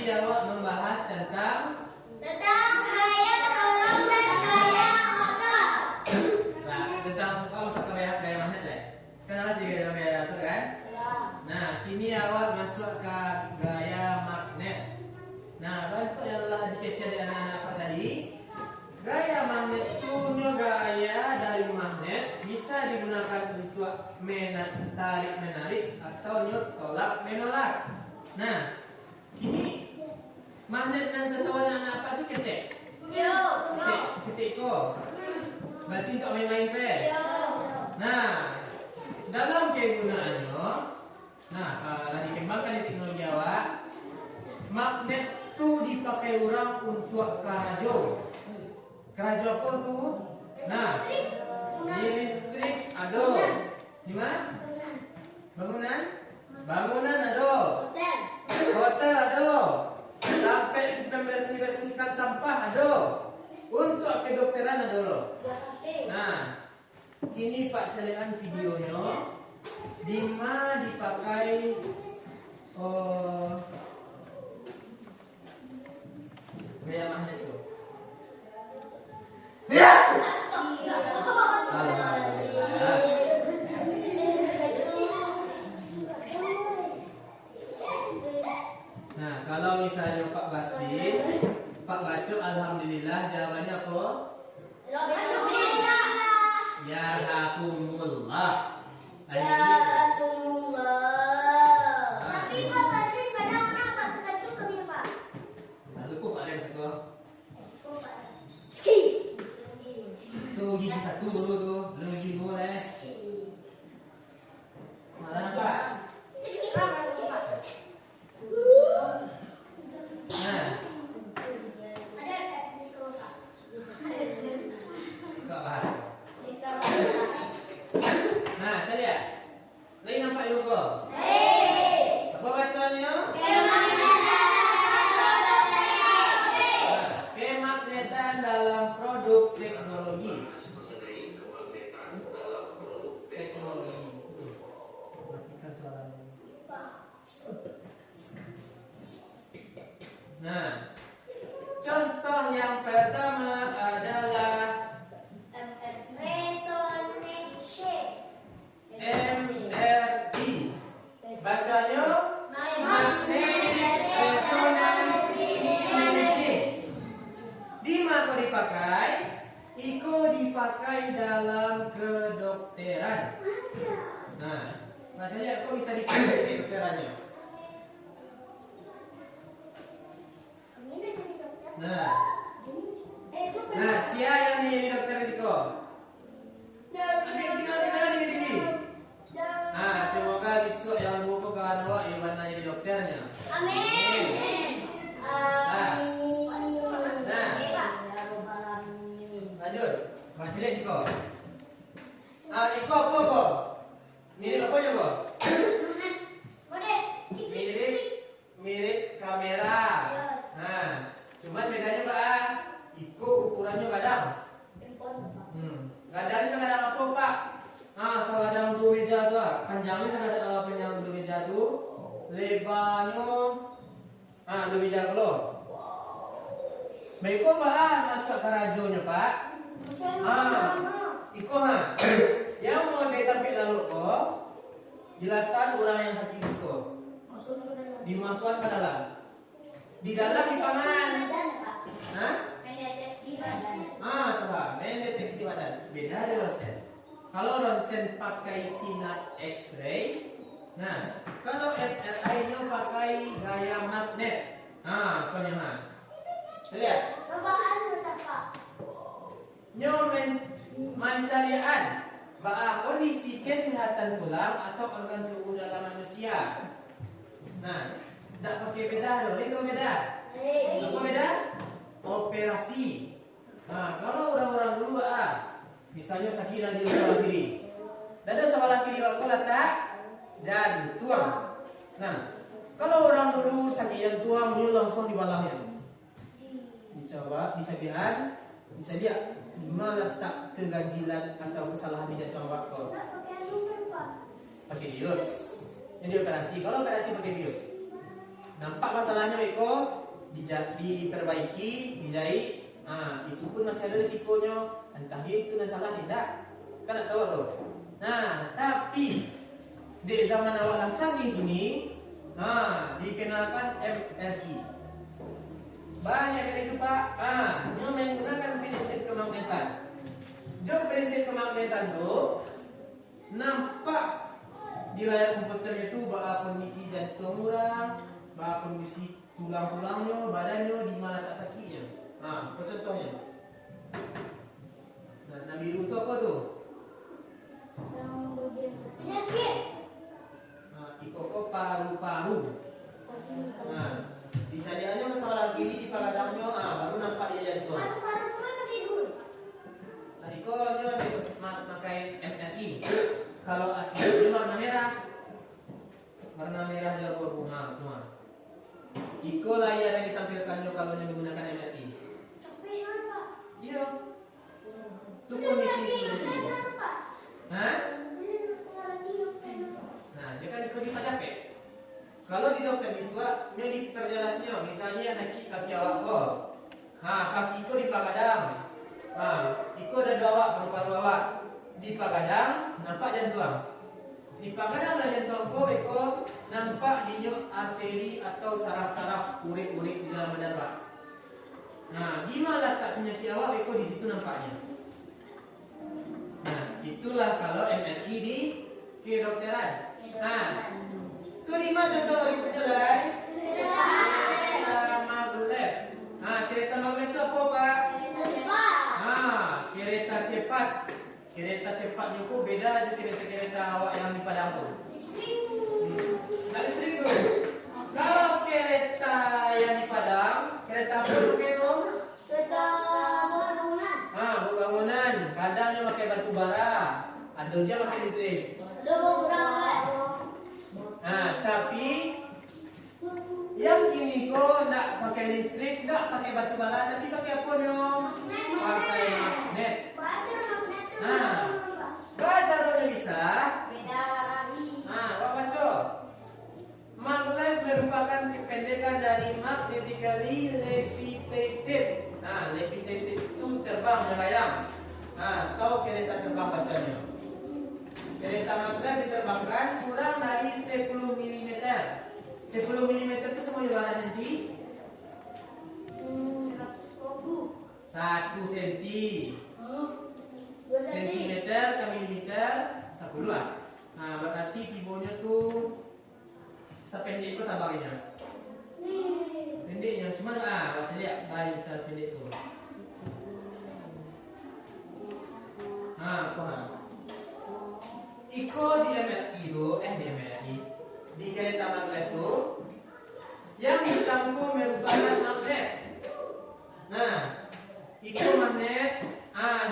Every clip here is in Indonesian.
Tadi awak membahas tentang gaya tolong dan gaya otot. nah, tentang kalau masuk ke gaya magnet lah. Kenal juga dalam gaya otot kan? Ya. Nah, kini awak masuk ke gaya magnet. Nah, bentuk yang telah dikecil di anak-anak apa tadi? Gaya magnet itu gaya dari magnet bisa digunakan untuk tarik menarik atau tolak menolak. Nah, kini magnet yang satuan anak apa itu ketik? Yo. Ketik, seketik ko. Berarti untuk main-main saya. Yo. Nah, dalam kegunaannya, nah, kalau dikembangkan di teknologi awak, magnet itu dipakai orang untuk kerajo. Kerajo apa tuh? Nah, di listrik ada. Di mana? Bangunan? Bangunan ada. Hotel. Hotel ada. Sampai membersihkan sampah ada. Untuk kedokteran ada loh. Nah, ini Pak calekan videonya di mana dipakai gaya magnet itu. Nah, kalau misalnya Pak Basit, Pak Bacok, alhamdulillah jawabannya apa? Ya hakumullah. Tapi Pak Basit kadang apa kita cukup ya Pak? Lalu kok ada yang satu? Ski. Tuh gigi satu dulu tuh, belum gigi boleh. Malah Pak. Nah, enggak bahas. Nah, saya lihat. Lain nampak juga. Apa bacaannya? Kemagnetan dalam produk teknologi. Teknologi. Matikan suaranya. Nah, contoh yang pertama adalah MRI. Bacanya magnetic resonance imaging. Di mana dipakai? Iko dipakai dalam kedokteran. Nah, maksudnya kok bisa dipakai di kedokterannya? Nah, siapa yang jadi dokter risiko? Tinggal kita kan tinggi-tinggi. Nah, semoga besok yang buku ke anak Iwan jadi dokternya. Amin. Lanjut, masih risiko. Iko apa kok? Mirip apa aja kok? Mirip kamera. Nah, cuman bedanya Pak, Iko ukurannya kadang. Kadang sekadang apa Pak? Sekadang 2 meja tuh, panjangnya sekadang panjang 2 meja tuh, lebarnya 2 meja kalau. Baik kok Pak, masuk ke radionya Pak. Iko yang mau ditampil lalu kok, jilatan orang yang sakit itu, dimasukkan ke dalam. Di dalam dipangan. Tuh Pak, mendeteksi badan. Beda dari ronsen. Kalau ronsen pakai sinar X-ray, nah kalau MRI-nya pakai gaya magnet. Penyaman. Lihat. Nyomen mencarian kondisi kesehatan tulang atau organ tubuh dalam manusia. Nah, tidak pakai beda loh. Itu beda. Apa beda? Operasi. Nah, kalau orang-orang dulu misalnya sakit di sebelah kiri. Dada sebelah kiri kalau letak jadi tuang. Nah, kalau orang dulu sakit yang tuang langsung di balahnya. Dicoba, disabihan, bisa dia di mana letak keganjilan atau kesalahan di jantung faktor. Pakai bius. Yang dioperasi. Kalau operasi pakai bius. Nampak masalahnya Beko? Diperbaiki, dijahit. Itu pun masih ada risikonya. Entah itu dan salah tidak. Kan tak tahu tuh. Nah, tapi di zaman awal yang canggih ini, dikenalkan MRI. Banyak yang itu Pak. Dia menggunakan prinsip kemagnetan. Jom prinsip kemagnetan tuh nampak di layar komputer itu bahwa kondisi jantung orang, bahwa kondisi tulang-tulangnya, badannya, di mana tak sakitnya. Contohnya. Nah, biru itu apa tuh? Penyakit. Ikoko paru-paru. Disediaannya masalah kiri di pagadangnya, baru nampak dia jantung. Paru-paru kan tidur. Iko dia pakai MRI. Kalau asli dia warna merah. Warna merah dia berbunga semua. Iko layar yang ditampilkannya kalau dia menggunakan MRI. Capek apa? Iya. Itu kondisi seperti itu. Hah? Nah, dia kan Iko dipajak. Kalau di dokter biswa, dia diperjelasnya, misalnya sakit kaki awak kok. Kaki Iko dipagadang. Iko ada awak, paru-paru awak dipagadang, nampak jantung. Dipagadang dan jantung Iko nampak di arteri atau saraf-saraf urik-urik di dalam badan awak. Di mana letak penyakit awak Iko di situ nampaknya. Nah, itulah kalau MRI di kedokteran. Itu 5 contoh berikutnya lah. Kereta maglev. Kereta maglev itu apa Pak? Kereta cepat. Kereta cepatnya kok beda aja kereta-kereta awak yang di Padang tuh. Dari seribu. Kalau kereta yang di Padang, kereta apa tuh Kesong? Kereta bangunan. Bangunan. Kadang dia pakai batu bara. Ada dia pakai listrik. Ada beberapa. Tapi yang kini kok nak pakai listrik, nak pakai batu bara, tapi pakai apa nih? Pakai magnet. Baca boleh bisa. Apa baca? Magnet merupakan kependekan dari magnetically levitated. Levitated itu terbang melayang. Atau kereta terbang bacanya. Kereta magnet diterbangkan kurang dari 10 mm. 10 mm itu semua warna nanti 1 cm. Sentimeter ke milimeter 10 lah. Berarti tibonya tuh sependek itu tabarnya. Pendeknya cuma saya lihat bayi besar pendek tuh. Iko di MRI itu, di kereta magnet itu yang ditangkap merupakan magnet. Iko magnet,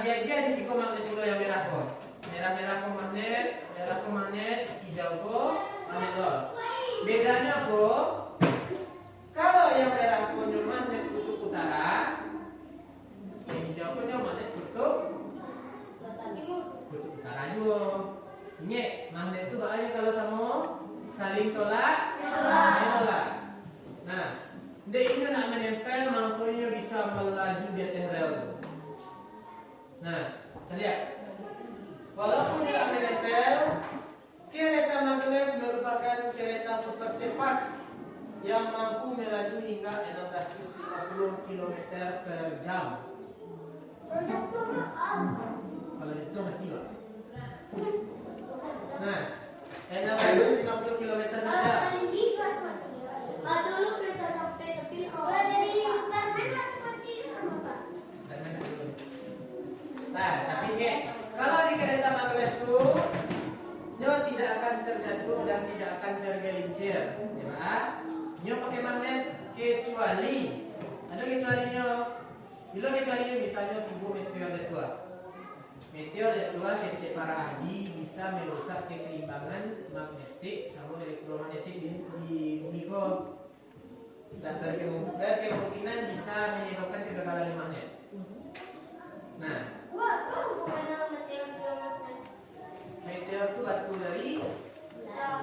dia di siko magnet dulu yang merah kok. Merah kok magnet, merah kok magnet, hijau kok magnet. Bedanya kok, kalau yang merah kok magnet kutub utara, yang hijau kok magnet kutub utara juga. Ingat, magnet itu bahaya kalau sama saling tolak menolak. Dia ini nak menempel, mampunya bisa melaju di atas rel. Saya lihat. Walaupun tidak menempel, kereta maglev merupakan kereta super cepat yang mampu melaju hingga 650 km per jam. Kalau itu mati lah. 650 km per jam. Dulu kereta sampai tapi jadi Superman mati apa? Tapi kalau di kereta maglev itu dia tidak akan terjatuh dan tidak akan tergelincir, ya Pak. Dia pakai magnet kecuali ada kecualinya. Bila kecualinya misalnya timbul meteor jatuh. Meteor jatuh kecil para ahli bisa merusak keseimbangan magnetik sama elektromagnetik di bumi kok. Dan berkemungkinan bisa menyebabkan kegagalan magnet. Meteor itu batu dari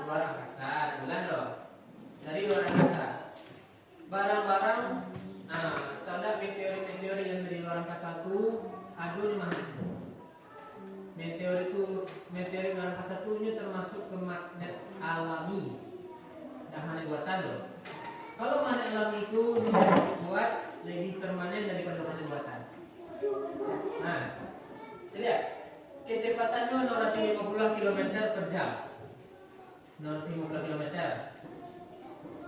luar angkasa, bulan loh. Dari luar angkasa. barang-barang, tanda meteorit-meteorit yang dari luar angkasa itu ada di mana? Meteorit luar angkasa itu termasuk ke magnet alami, dah magnet buatan loh. Kalau magnet alami itu dibuat lebih permanen daripada magnet buatan. Nah, lihat kecepatannya 650 km per jam. 650 km.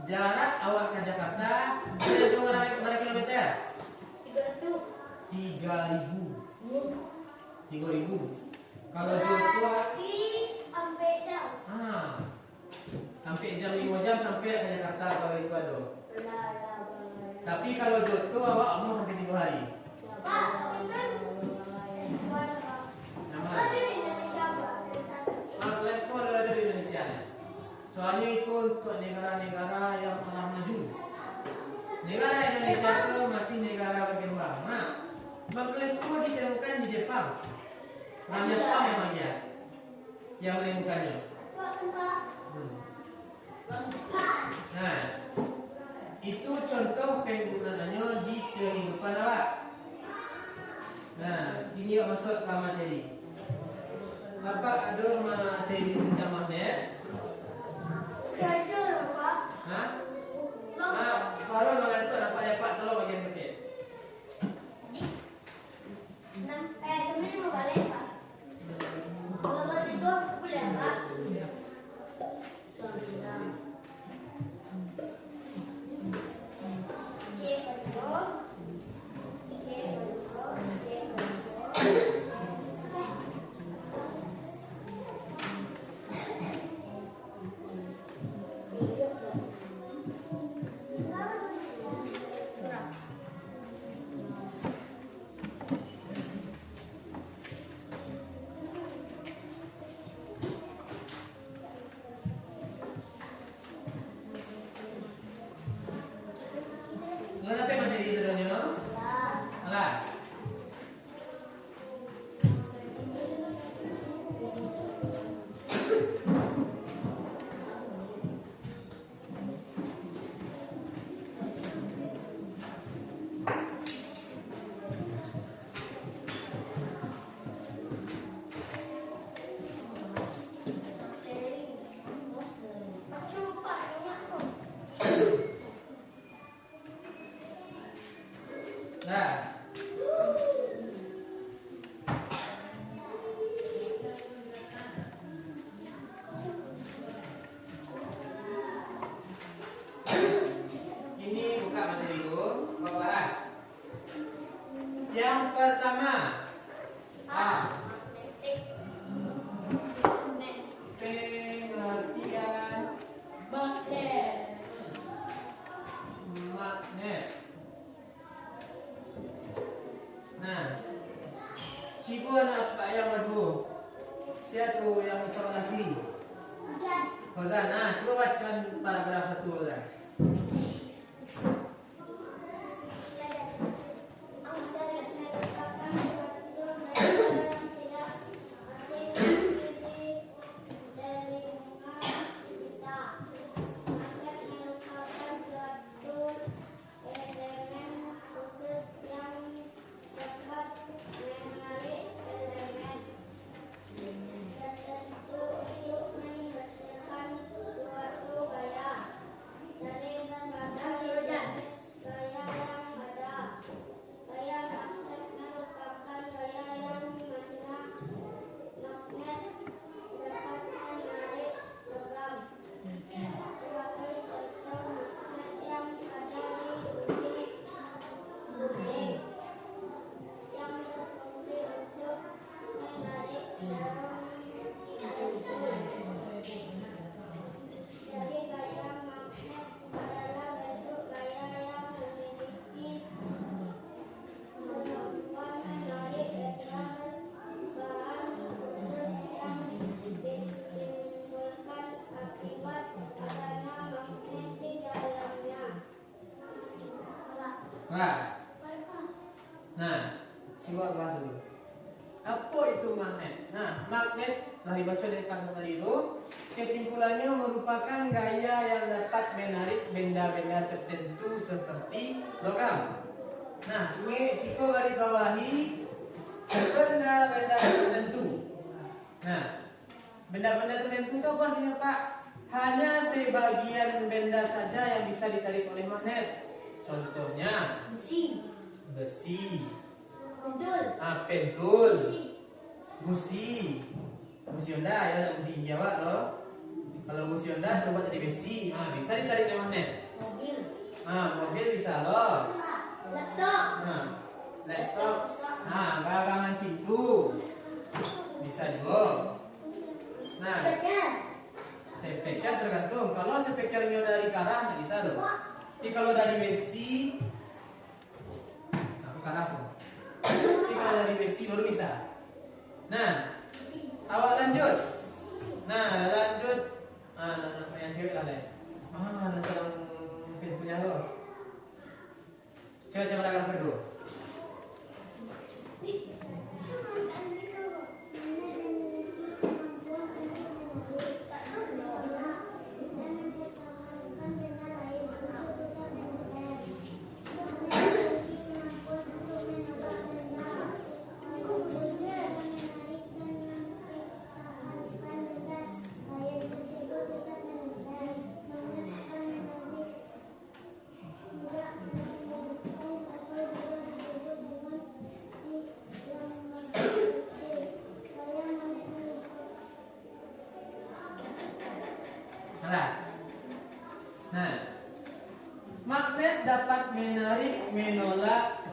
Jarak awak ke Jakarta itu berapa kilometer? 3.000. Kalau Joshua sampai jam. Sampai jam 5 jam sampai ke Jakarta kalau itu ada. Tapi kalau Joshua awak mau sampai 3 hari. Pak, itu Nama ada di Indonesia, Pak. Maglev itu ada di Indonesia. Soalnya itu untuk negara-negara yang telah maju. Negara Indonesia itu masih negara berkembang. Nah, maglev itu ditemukan di Jepang. Orang Jepang memangnya yang menemukannya. Nah, itu contoh penggunaannya di kehidupan awak. Nah, ini yang masuk ke materi. Apa ada materi tentang magnet? Belajar, Pak. Hah? Kalau magnet itu apa Pak? Tolong bagian kecil. Temennya mau balik, Pak. Kalau itu aku boleh, Pak. Apa materi sebenarnya? Alah. Nah, ini buka materi itu, mau bahas. Yang pertama, pengertian magnet. Nah, siapa anak Pak yang madu? Siapa tuh yang sebelah kiri? Fauzan. Nah, coba bacakan paragraf 1 lah. Nah, simak bahas dulu. Apa itu magnet? Nah, magnet telah dibaca dari kandung tadi itu. Kesimpulannya merupakan gaya yang dapat menarik benda-benda tertentu seperti logam. Nah, ini Siko garis bawahi benda-benda tertentu. Nah, benda-benda tertentu itu apa artinya Pak? Hanya sebagian benda saja yang bisa ditarik oleh magnet. Contohnya Besi. besi, Pentul. pentul, Besi. busi Honda ya, ada busi Jawa loh. Kalau busi Honda terbuat dari besi, bisa ditarik oleh magnet. Mobil. Mobil bisa loh. Laptop. Laptop, gagangan pintu bisa juga. Nah, Speaker. speaker tergantung. Kalau speakernya dari karat nggak bisa loh. Tapi kalau dari besi, aku karat loh. Tapi kalau dari besi baru bisa. Nah, awak lanjut. Nah, yang cewek lah deh. Sedang punya lo. Coba dagang kedua. Nah, magnet dapat menarik, menolak,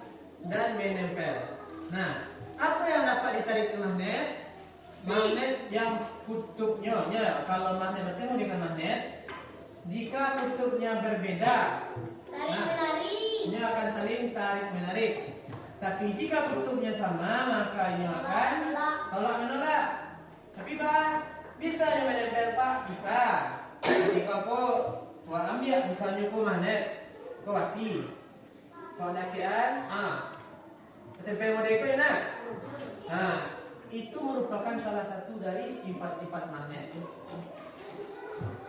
dan menempel. Nah, apa yang dapat ditarik ke magnet? Magnet yang kutubnya, kalau magnet bertemu dengan magnet, jika kutubnya berbeda, ini akan saling tarik menarik. Tapi jika kutubnya sama, maka ini akan tolak menolak. Tapi Pak, bisa yang menempel Pak? Bisa. Jika kau ambil misalnya kau magnet, kau kasih, kau dakian, tempel model kau ya nak. Itu merupakan salah satu dari sifat-sifat magnet.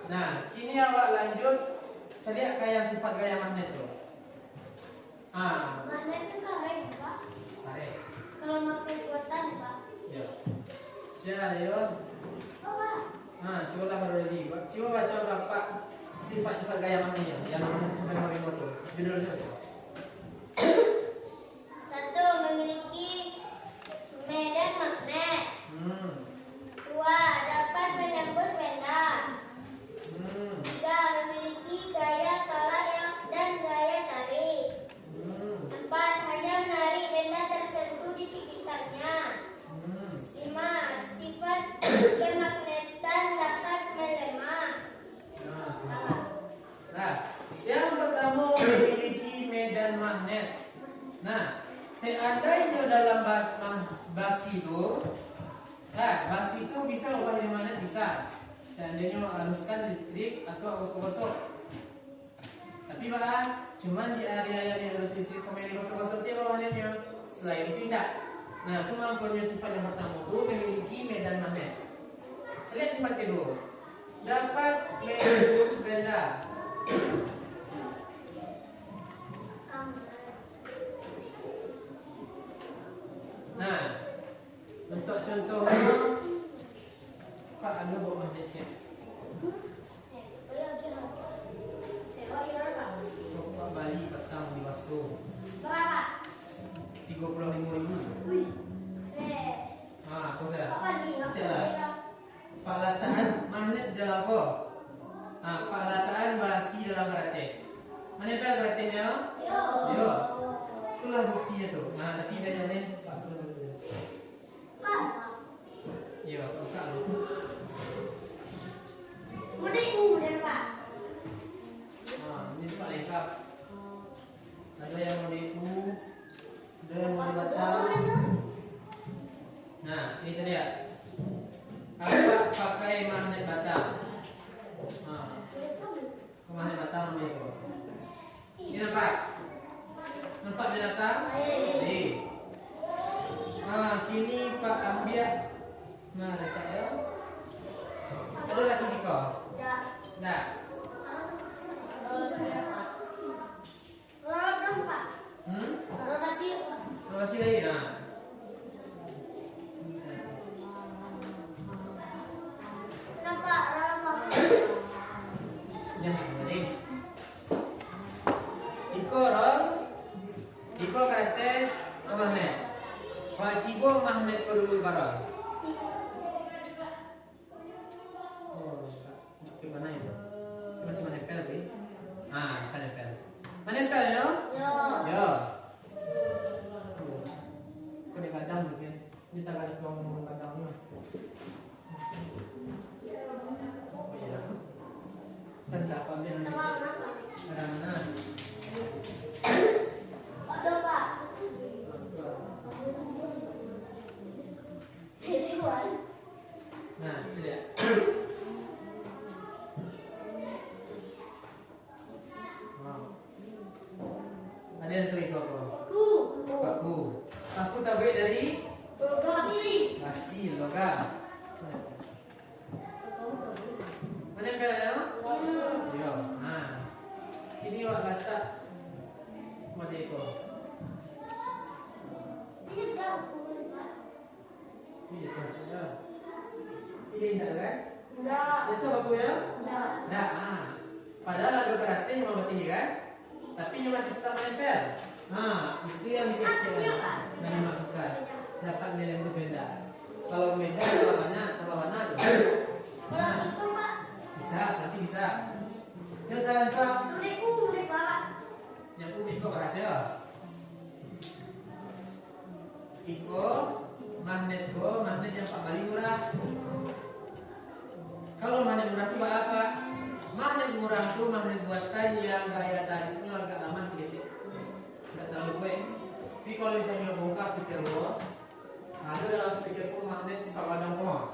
Nah, ini awak lanjut lihat kayak sifat gaya magnet tuh. Magnet itu karet, Pak. Karet. Kalau magnet buatan, Pak. Ya. Siapa yo? Coba lah baru lagi. Coba baca Bapak sifat-sifat gaya magnetnya yang sampai nomor itu. Judul siapa? 1. Memiliki medan magnet. 2. Dapat menembus benda. 3. Memiliki gaya tolak dan gaya tarik. 4. Hanya menarik benda tertentu di sekitarnya. 5. Sifat kemagnetan dapat melemah. Nah, yang pertama memiliki medan magnet. Nah, seandainya dalam basi itu, basi itu bisa ubah jadi magnet bisa. Seandainya haluskan listrik atau gosok-gosok. Tapi Pak, cuman di area yang harus listrik sama yang digosok-gosok dia magnetnya. Selain itu tidak. Nah, kemampuannya sifat yang pertama itu memiliki medan magnet. Lihat sifat kedua, dapat menembus benda. Nah, untuk contohnya, Pak ada bawa magnetnya. Pak Bali petang di Waso. Berapa? 35.000. Aku saya. Saya. Palataan magnet dalam apa? Palataan basi dalam karate. Menempel karatenya? Yo. Itulah buktinya tuh. Tapi bedanya nih. Yo, buka lu. Ini Pak lengkap. Ada yang mau diiku, ada yang mau dibaca. Nah, ini saya. Apa pakai magnet batang? Magnet batang namanya itu. Ini nampak? Nampak dia datang? Nih. Nah, kini Pak ambil. Nah, letak ya. Ada nasi siko? Ya. Nah. Roro dong, Pak. Roro nasi. Terima kasih lagi. Nah. Kenapa? Roro mau. Yang tadi. Iko rong. Iko kate magnet. Pak Cibo magnet ko dulu karang. Oh, gimana itu? Masih menempel sih. Ah, bisa nempel. Menempel ya? Yo. Ya. Kadang-kadang mungkin kita kadang ngomong kadangnya. Oh iya. Sentak ambil nanti. Ada mana? Ada, Pak. Ini luar. Nah, itu dia. Wow. Ada yang tuh ikut apa? Paku. Paku terbuat dari Lokasi. basi logam. Menempel ya? Yo. Nah. Ini wak letak Madeko. Ini jauh, Pak. Ini itu. Ya. Ini indah kan? Enggak. Itu paku ya? Enggak. Nah, padahal ada berarti yang mau tinggi kan? Tapi yang masih tetap menempel. Nah, itu yang bikin kecewa. Dan dimasukkan. Dapat menembus benda. Kalau meja tambah warna tuh. Kalau itu, Pak. Bisa, masih bisa. Yang kalian tahu, Udah, Pak. yang unik kok berhasil. Iko, magnet yang paling murah. Kalau magnet murah itu apa? Magnet murah itu magnet buatan yang gaya tariknya agak lama sedikit. Nggak terlalu kuat. Tapi kalau misalnya bongkar speaker gua, ada dalam speaker gua magnet sawadang gua.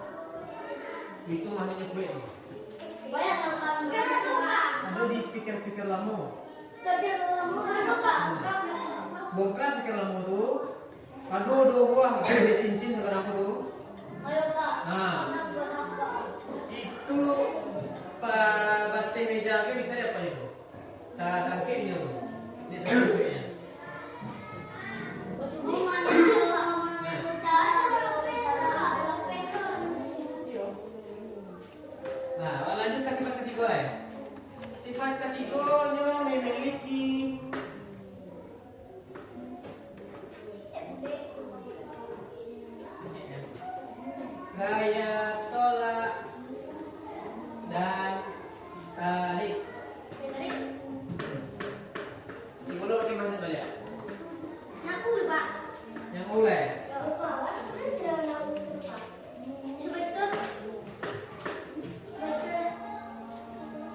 Itu magnetnya kuat. Banyak yang kamu Pak. Ada di speaker lama. Tapi kamu ada, Pak. Bongkar speaker lama tuh. Aduh, dua buah ada cincin sekarang aku tuh. Ayo, Pak. Nah. Anak buat apa? Itu pak batai meja ke bisa apa itu? Tangkeknya tuh. Ini sebetulnya. Nah, lanjut ke sifat ketiga ya. Sifat ketiganya memiliki gaya tolak dan tarik. Psikolog pakai magnet balik. Yang mulai.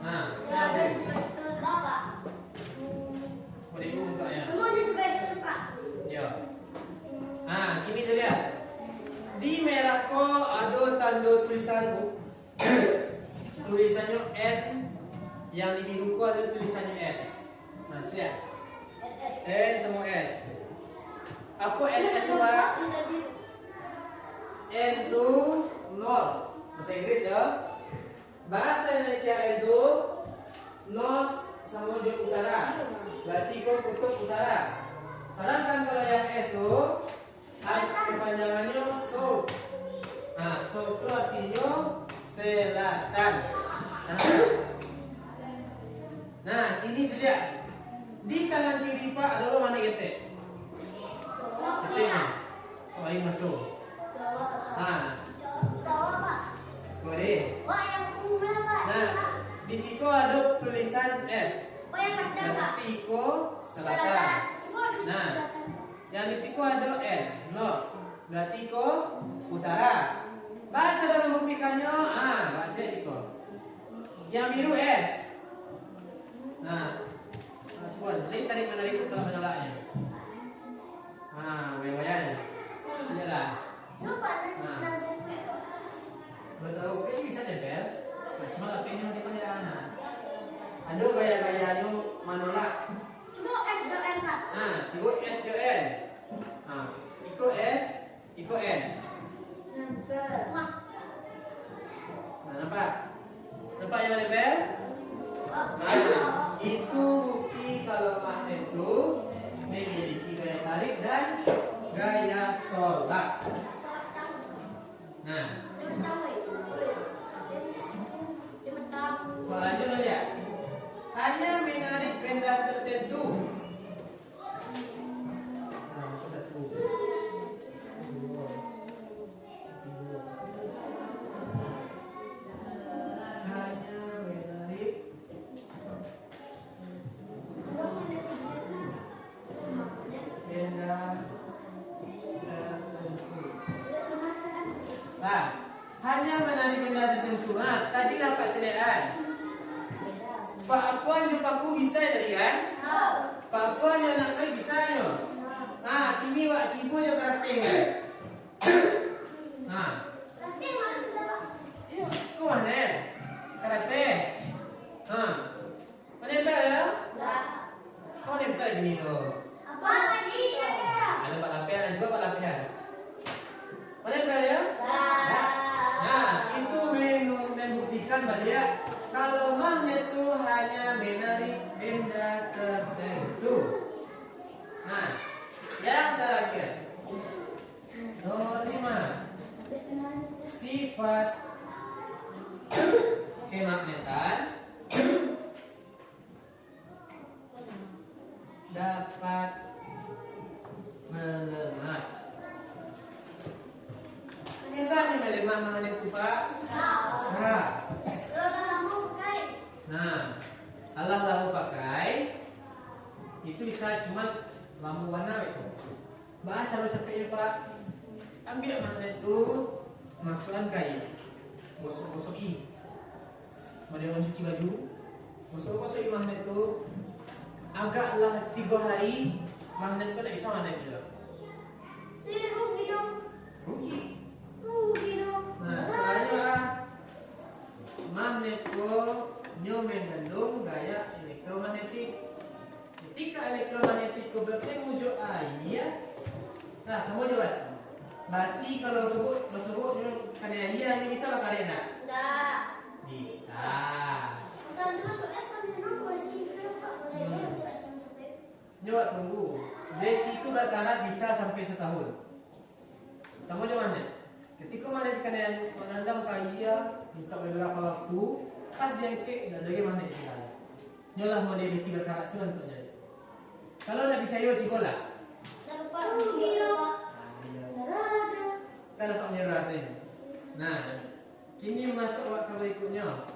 Nah, boleh ibu bukanya. Ya. Nah, kini saya lihat. Di merahku ada tanda tulisan tulisannya N, yang di biruku ada tulisannya S. Nah, lihat. N sama S. Apa NS itu, Pak? N itu north. Bahasa Inggris ya. Bahasa Indonesia itu north sama ujung utara. Berarti kau kutub utara. Sedangkan kalau yang S itu kepanjangannya south. Nah, south itu artinya selatan. Nah, ini sudah. Di tangan kiri Pak adalah mana getek? Geteknya. Paling masuk. Nah, boleh. Nah, di situ ada tulisan S. Berarti Iko selatan. Nah, yang di situ ada N, north. Berarti Iko utara. Baca dan membuktikannya. Baca Iko. Yang biru S. Nah, ini tarik menarik itu telah menyalahnya. Wayanya. Inilah. Kalau tahu ini bisa nempel. Cuma lapiknya mati pada anak. Ada gaya-gayanya manolak. Cuma S dan N, Pak. Cibo S, Iko S, kalau magnet itu memiliki gaya tarik dan gaya tolak. Nah, lanjut aja. Hanya menarik benda tertentu. Satu, dua, tiga. Hanya menarik benda tertentu. Nah, hanya menarik benda tertentu. Nah, tadi dapat celean. Pak Puan jumpa ku bisa tadi kan? Pak Puan yang nak main bisa yo. Nah, kini wak sibu yo karate kan? Nah, iyo, ku mana? Karate. Nah, mana nempel ya? Kau nempel gini tuh. Ada pak lapian dan juga pak lapian. Mana nempel ya? Nah, itu membuktikan bahwa dia kalau magnet itu hanya menarik benda tertentu. Nah, yang terakhir nomor 5, sifat kemagnetan dapat melemah. Misalnya melemah magnet itu Pak? Sah. Nah, Allah lalu pakai itu bisa cuma lampu warna itu. Baca lo capek ya Pak. Ambil magnet itu, masukkan kain, gosok-gosoki. Kemudian mencuci baju, gosok-gosoki magnet itu. Agaklah 3 hari, magnet itu tidak bisa magnet juga. Rugi. Nah, selanjutnya magnet itu mengandung gaya elektromagnetik. Ketika elektromagnetik bertemu jo air, nah semua jelas. Basi kalau sebut kan air ini bisa bakal enak? Enggak. Bisa. Coba tunggu. Besi itu berkarat bisa sampai setahun. Sama jo magnet. Ketika magnet kena menandam ke air, minta beberapa waktu. Pas dia kek dan lagi mana itu kan? Nyolah mau dia besi berkarat sebenarnya. Kalau nak percaya cikola. Kita dapat menyerah rasanya. Nah, kini masuk waktu berikutnya.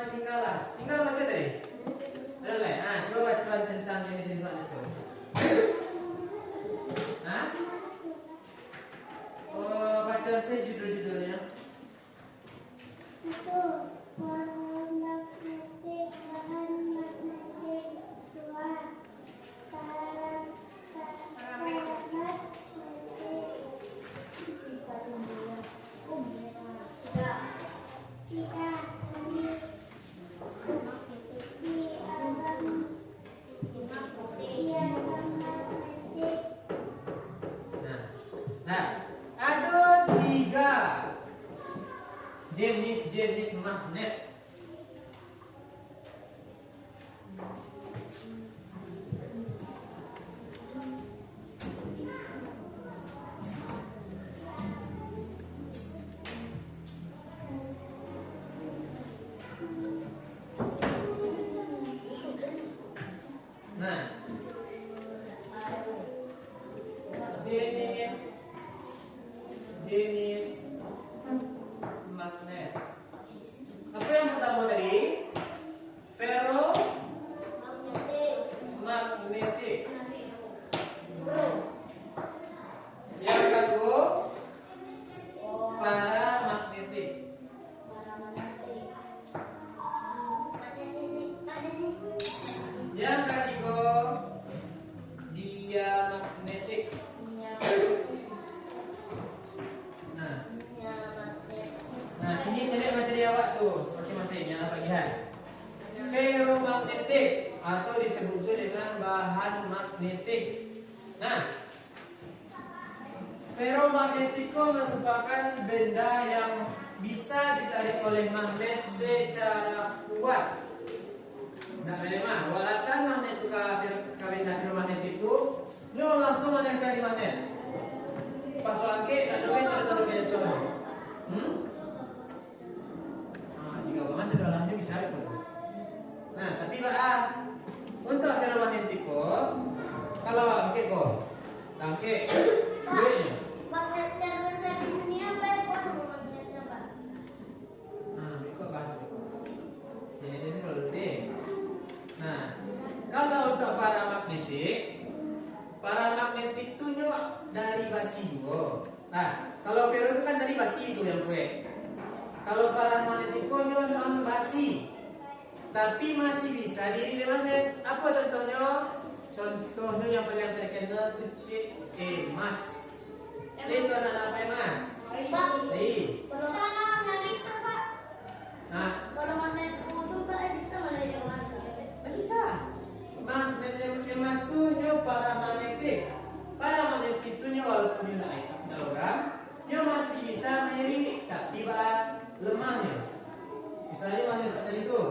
Tinggal baca tadi. Ada coba baca tentang jenis-jenis magnet itu. Bacaan saya judul-judulnya. Bahan magnetik, dua, Nah, ada 3 jenis-jenis magnet. Nah, jenis magnet. Apa yang pertama tadi? Ferromagnetik. Yang kedua paramagnetik. Yang ketiga diamagnetik. Nah, ini cari materi awak tu masing-masing yang dapat lihat. Ferromagnetik atau disebut juga dengan bahan magnetik. Nah, ferromagnetik merupakan benda yang bisa ditarik oleh magnet secara kuat. Nah, memang walatan magnet pindah ke magnet itu, nyo langsung menempel di magnet. Pas angke, ada itu. Jika masih dalahnya bisa itu. Nah, tapi untuk ferromagnetiko, kalau angke kok, angke duitnya. Magnet terbesar di dunia apa ya? Magnetnya Pak? Ikut bahas itu. Jadi sini dulu deh. Nah, kalau untuk paramagnetik itu dari besi juga. Nah, kalau ferro itu kan dari besi itu yang gue. Kalau paramagnetik itu non besi, tapi masih bisa diri magnet. Apa contohnya? Contohnya yang paling terkenal itu emas. Ini soalnya apa emas? Pak, Nih. sana menarik Pak. Nah, Kalau magnet kutu Pak bisa menarik emas. tak bisa. Magnet emas itu paramagnetik. Paramagnetik itu walaupun naik logam, dia masih bisa menjadi tapi lemahnya. Misalnya magnet tadi itu.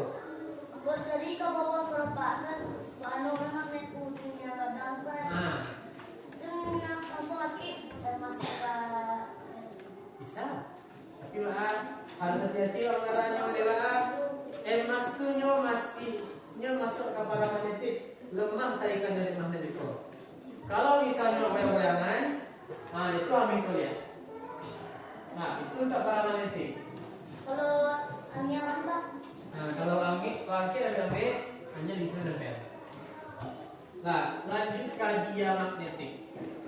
Buat cari ke bawah berapa kan? Anu magnet kutunya kadang Pak. Nah, Dan langsung lagi emas Pak. bisa. Tapi harus hati-hati orang dewa. Emas itu masih masuk ke paramagnetik, lemah tarikan dari magnet itu. Kalau misalnya goyang-goyangan, itu ambil tuh ya. Nah, itu untuk paramagnetik. Kalau angin apa? Nah, kalau angin ada hanya di sana nempel. Nah, lanjut ke diamagnetik.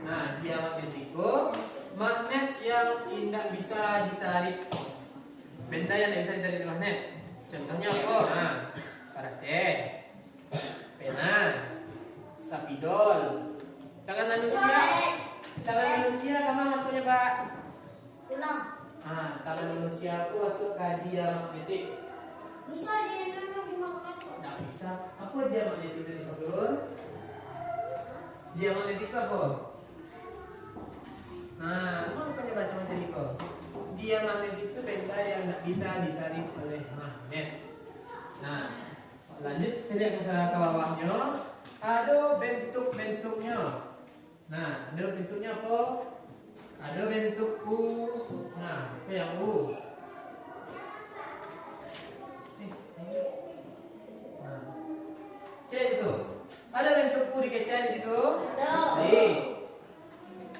Nah, diamagnetiko magnet yang tidak bisa ditarik. Benda yang tidak bisa ditarik di magnet. Contohnya apa? Nah, karate, pena, sapidol. Tangan manusia kemana masuknya Pak? Tulang. Tangan manusia itu masuk ke diamagnetik. Bisa dimakan. Tidak bisa. Apa diamagnetik dari sebelum? Diamagnetik apa? Mau kau baca materi kau? Diamagnetik itu benda yang tidak bisa ditarik oleh magnet. Nah, lanjut cari ke bawahnya. Ada bentuk-bentuknya. Nah, ada bentuknya apa? Ada bentuk U. Nah, itu yang U. Cek itu. Ada bentuk U dikecil di situ. Ada. Nih.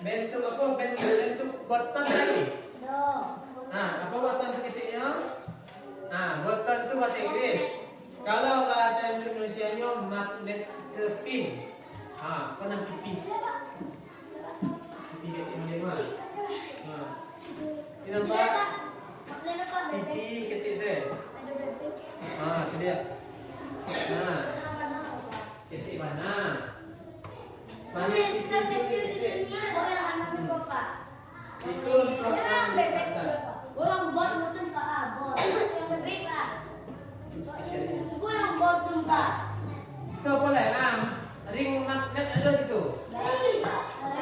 Bentuk apa? Bentuk button lagi. Apa button itu kecilnya? Button itu bahasa Inggris. Kalau bahasa Indonesia-nya magnet keping. Apa nama keping? Keping ini mah. Ini apa? Pipi ketik saya. Itu dia. Ketik mana? Magnet terkecil di dunia. Oh, yang anu Bapak. itu untuk Bebek Gue yang bot mutum Pak. Bot. Yang bebek Pak. Gue yang bot mutum Pak. Itu boleh ring magnet ada situ.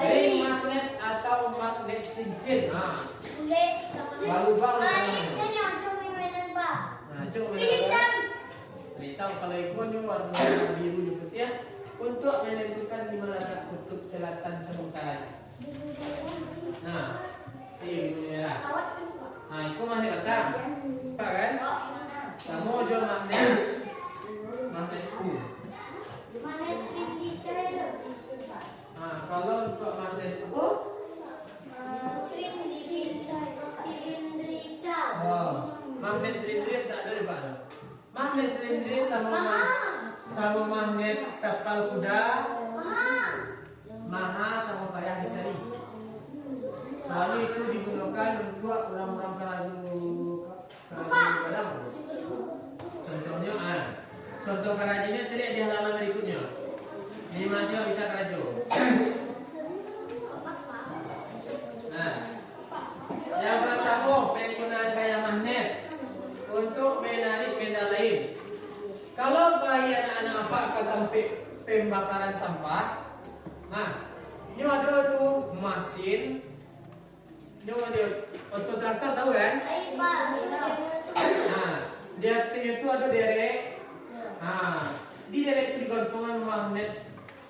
Ring magnet atau magnet cincin. Balubang. Ini yang cumi mainan Pak. Coba Hitam. hitam kalau ikon warna biru juga ya. Untuk menentukan di mana letak kutub selatan sementara. Nah, ini biru merah. Itu magnet apa? Pak kan? Kamu jual magnet U. Magnet cilindrical. Kalau untuk magnet U, Cilindrical. magnet silindris tak ada di mana. Magnet silindris sama magnet tapal kuda, maha sama payah dicari. Soalnya itu digunakan untuk orang-orang kerajaan kadang. Contohnya, contoh kerajinnya cari di halaman berikutnya. Ini masih bisa kerajo. Yang pertama penggunaan gaya magnet untuk menarik benda lain. Kalau bayi anak-anak apa kata pembakaran sampah, ini ada tuh mesin, ini ada untuk traktor tahu kan? Dia itu ada derek. Di derek itu digantungkan magnet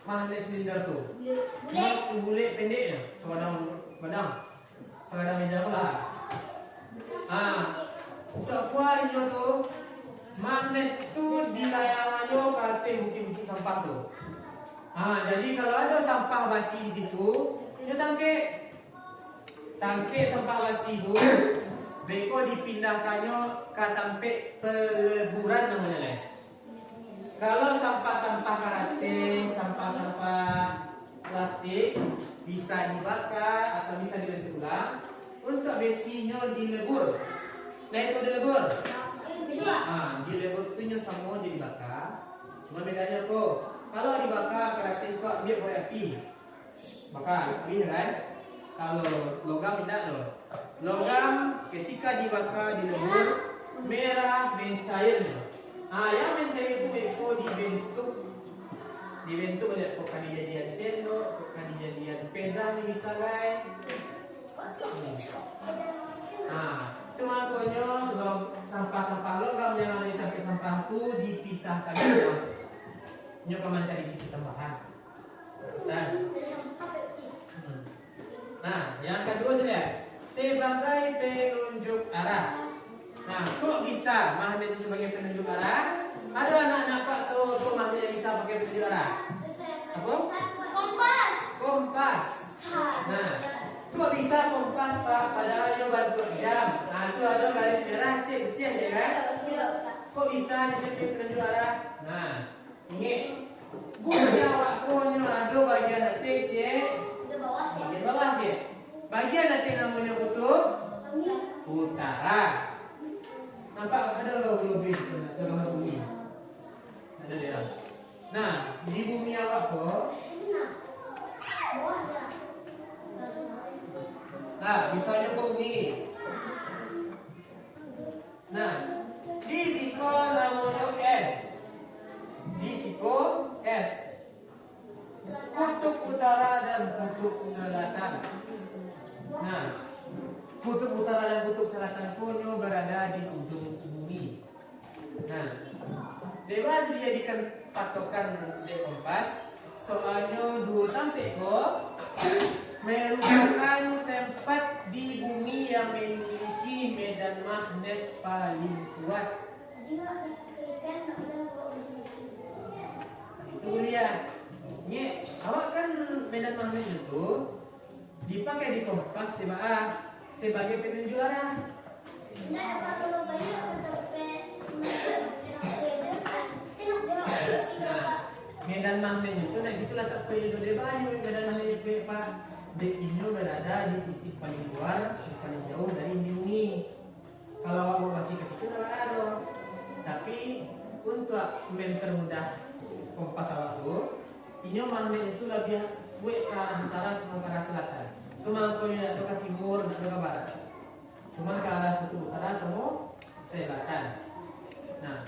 magnet silinder tuh? Boleh. Bule pendeknya, segadang meja pula. Untuk kuarinya tuh, magnet tuh di layangannya kate bukit-bukit sampah tuh. Jadi kalau ada sampah basi di situ, itu tangke sampah basi itu, beko dipindahkannya ke tempat peleburan namanya lah. Kalau sampah-sampah karate, sampah-sampah plastik bisa dibakar atau bisa dibentuk ulang untuk besinya dilebur. Nah itu dilebur. Dilebur itu semua jadi bakar. Cuma bedanya kok, kalau dibakar karate kok dia berapi. Bakar, api kan? Kalau logam tidak loh. Logam ketika dibakar dilebur merah mencairnya. Yang mencair itu beko dibentuk oleh bukan dijadian sendok, bukan dijadian pedang ini bisa guys. Itu makanya sampah-sampah logam yang ada di tempat sampah itu dipisahkan dulu. Ini akan mencari bibit tambahan. Bisa. Yang kedua sudah sebagai penunjuk arah. Kok bisa magnet itu sebagai penunjuk arah? Ada anak-anak Pak tuh magnet yang bisa pakai penunjuk arah? Apa? Kompas. Kok bisa kompas Pak? Padahal dia bantu jam. Itu ada garis merah cek betul ya kan? Kok bisa jadi penunjuk arah? Ingat. Bunyi awak punya ada bagian nanti cek. Bagian bawah cek. Bagian nanti namanya kutub utara. Nampak ada globis dalam bumi. Ada dia. Di bumi awak kok. Misalnya bumi. Di siko namanya N. Di siko S. Kutub utara dan kutub selatan. Kutub utara dan kutub selatan punyo berada di ujung bumi. Dewa dijadikan patokan di kompas. Soalnya dua tempat kok merupakan tempat di bumi yang memiliki medan magnet paling kuat. Itu lihat. Awak kan medan magnet itu dipakai di kompas sebagai penunjuk arah. Medan magnet itu dari situ letak periode debanyu. Medan magnet itu Pak, dekinnya berada di titik paling luar, paling jauh dari bumi. Kalau awak masih ke situ tidak ada. Tapi untuk mempermudah kompas awak itu, ini magnet itu lebih ke arah utara sama ke arah selatan. Cuma punya ada ke timur, ada ke barat. Cuma ke arah kutub utara sama selatan.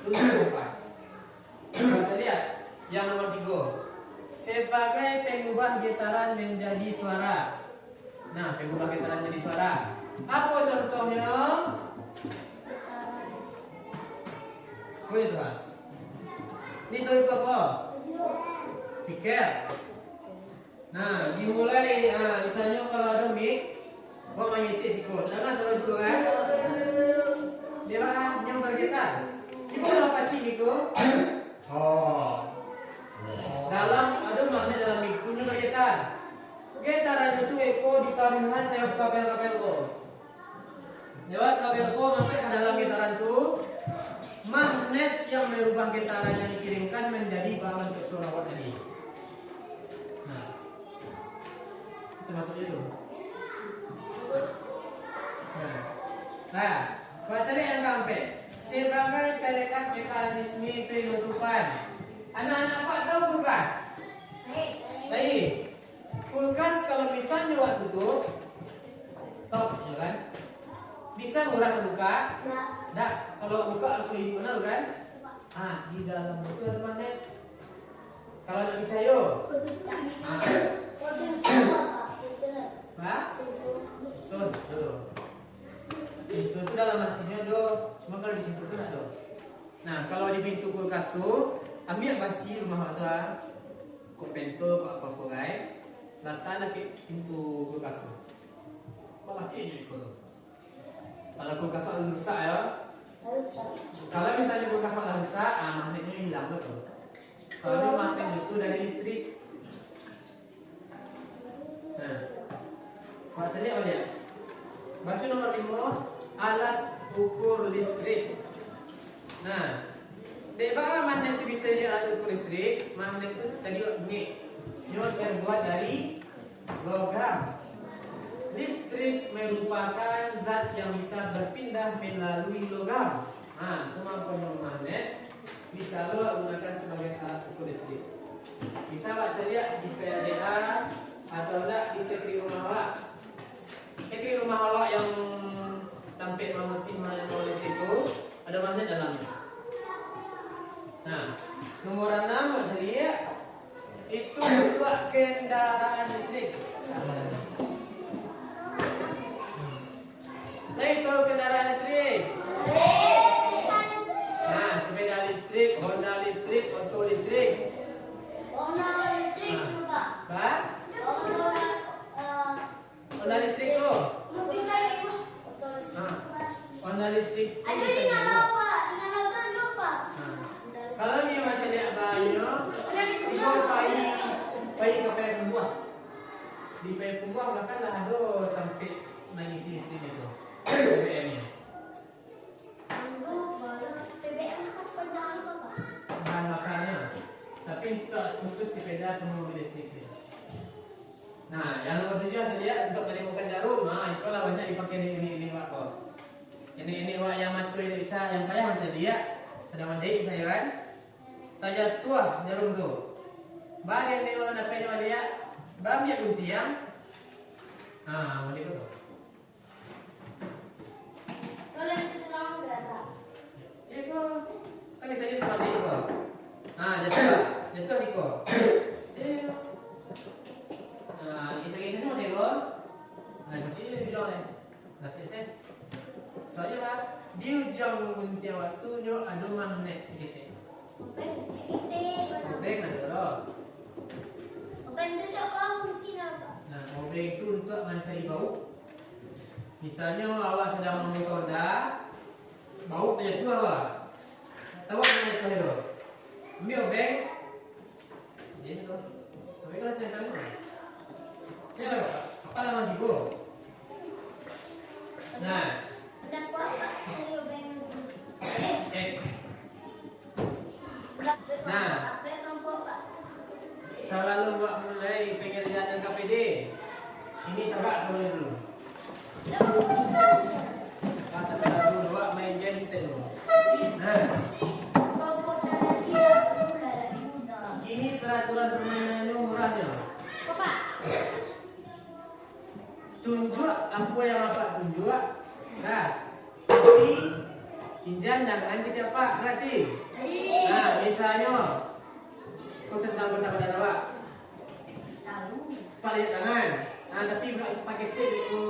Itu kompas. Kita lihat yang nomor 3. Sebagai pengubah getaran menjadi suara. Pengubah getaran menjadi suara. Apa contohnya? Itu Pak. Ini tuh apa? Speaker. Dimulai. Misalnya kalau ada mic, gua main cek siko. Jangan selalu siko kan? Dia yang bergetar. Siko apa cik itu? Dalam ada magnet dalam mic punya bergetar. Getaran itu eko ditaruhkan lewat kabel-kabel ko. Lewat kabel ko masuk ke dalam getaran itu. Magnet yang merubah getaran yang dikirimkan menjadi bahan untuk suara awak tadi. Itu maksudnya itu. Baca deh yang keempat. Sebagai perekat mekanisme kehidupan. Anak-anak Pak tahu kulkas? Baik. Kulkas kalau misalnya waktu itu top, ya kan? Bisa murah buka? Tidak. Kalau buka harus dikenal kan? Di dalam itu ada magnet. Kalau nak percaya, sun dulu. Sisu itu dalam mesinnya do. Cuma kalau di sisu itu nak do. Kalau di pintu kulkas tuh ambil basi rumah tua. Kok pintu apa kulai, letak lagi pintu kulkas. Malah ini kalau. Kalau kulkas rusak ya. Kalau misalnya kulkas rusak, magnetnya hilang betul. Soalnya magnet itu dari listrik. Nah, maksudnya apa dia? Baca nomor 5, alat ukur listrik. Nah, deba magnet itu bisa jadi alat ukur listrik. Magnet itu tadi terbuat dari logam. Listrik merupakan zat yang bisa berpindah melalui logam. Nah, kemampuan magnet bisa lo gunakan sebagai alat ukur listrik. Bisa baca lihat di PLDA atau enggak di sekri rumah awak. Sekri rumah awak yang tampil mengerti magnet listrik itu ada magnet dalamnya. Nah, nomor 6 baca lihat itu buat kendaraan listrik. Nah, itu kendaraan listrik. Nah, sepeda listrik, Honda listrik, motor listrik. Pak? Honda listrik tuh. Honda listrik. Kalau dia macam dia bayi, dia bayi ke payah pembuah. Di payah pembuah bahkan lah ada sampai mengisi listrik itu. BBM-nya. Bahan bakarnya. Tapi untuk khusus sepeda semua mobil listrik sih. Nah, yang nomor 7 saya lihat untuk menemukan jarum. Nah, itulah banyak dipakai ini waktu. Ini wak yang matu ini bisa yang payah macam dia sedang mandi saya kan. Tajat tua jarum tu. Bagian ni orang dapat nama dia. Bami yang tiang. Ah, mandi tu. Itu kan misalnya seperti itu. Ah, jatuh siko. Ah, kisah-kisah semua dia kok. Nah, macam ni video ni. Nanti saya. Soalnya pak, di ujung gunting waktu nyo ada magnet sedikit. Obeng ada loh. Nah, obeng itu untuk mencari bau. Misalnya awak sedang mengambil Honda, bau terjatuh awak. Tahu apa yang terjatuh? Ambil obeng. Jadi situ. Obeng kan terjatuh semua. Kira apa nama siku? Nah. Nah. Selalu buat mulai pengerjaan KPD. Ini tabak sebelum dulu. Kata dulu buat main game dulu. Nah. Ini peraturan permainannya murahnya. Tunjuk apa yang bapak tunjuk. Nah, tapi injan jangan kecepat berarti. Nah, misalnya kau tentang kota badan awak. Pak lihat tangan. Nah, tapi pakai cek itu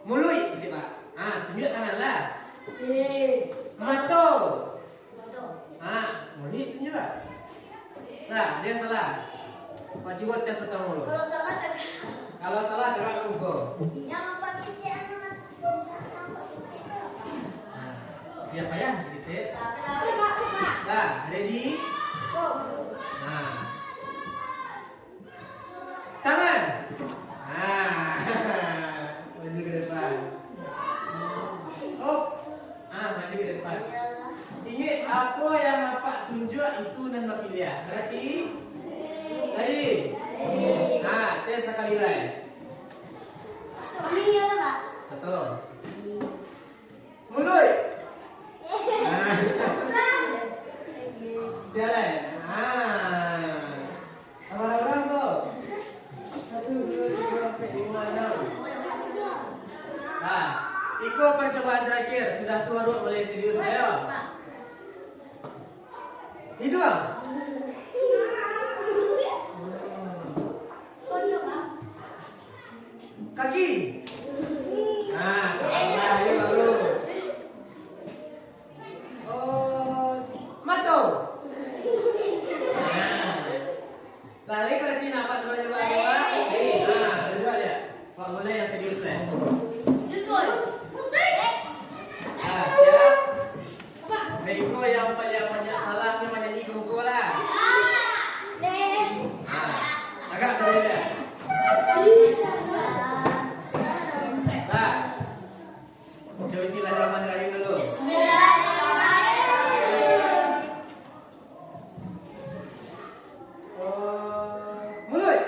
mulut cek pak. Ah, tunjuk tangan lah. Mata. Ah, mulut tunjuk lah. Nah, dia salah. Pak buat tes pertama dulu. Kalau salah tegak lugu. Biar payah sedikit. Nah, ready? Nah. Tangan. Nah. Maju ke depan. Oh. Maju ke depan. Ingat apa yang bapak tunjuk itu dan bapak pilih. Berarti lagi. Nah, tes sekali lagi. Satu. Mulut. Sialan. Orang-orang tu. 1, 2, 3, 4, 5, 6. Ikut percobaan terakhir. Sudah tua ruang mulai serius saya. Hidung. Kaki. Salah dia baru. Mata. Lari ke sama coba coba. Dua dia. Pak boleh yang serius lah. Susun. Siap. Beko yang paling banyak salahnya menyanyi kungku lah. Agak sebelum dia. Lah. Coba bismillahirrahmanirrahim dulu. Mulut.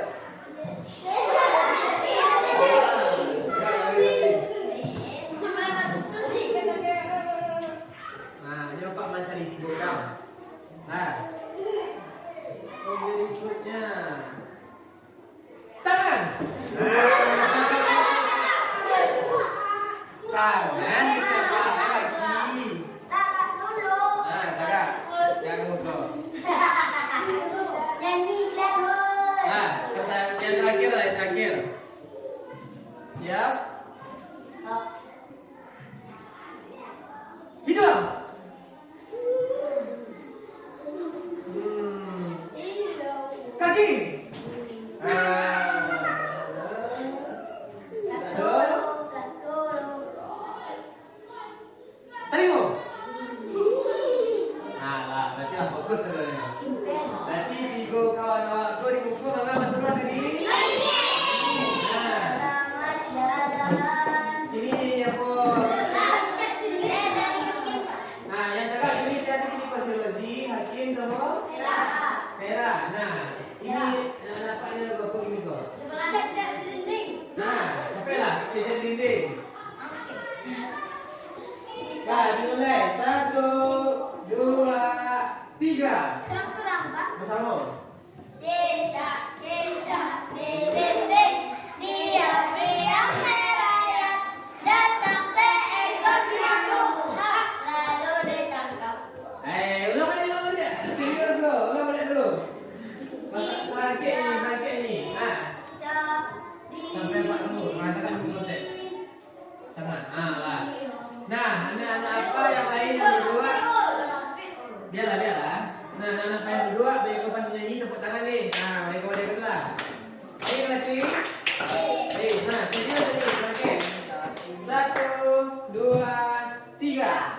Nah, ini Pak mencari 3 orang. Nah. Berikutnya. Tangan. Tangan kita pakai lagi. Nah, kakak. Jangan lupa. Nah, yang terakhir lah, yang terakhir. Siap? Hidung. Kaki. Telinga. Lah, berarti lah fokus sebenarnya. Berarti 3 kawan awak di buku nama masuk lagi ni. Ini apa? Nah, yang cakap ini siapa ini Pasir Wazi, Hakim sama Merah. Nah, ini nampak ni lagu apa ini kau? Nah, sampai lah, sejak dinding. Nah, dimulai. 1, 2, 3. Bersama. Ulang balik. Serius tu. Ulang balik dulu. Sakit ni. Sampai 4 dulu. Mengatakan dulu step. Tangan. Lah. Nah, anak-anak apa yang lain yang berdua? Biarlah. Nah, anak-anak yang berdua, baik kau pas nyanyi tepuk tangan ni. Baik kau ada lah. Okey, Makcik. Nah, serius ni. Okey. 1, 2, 3.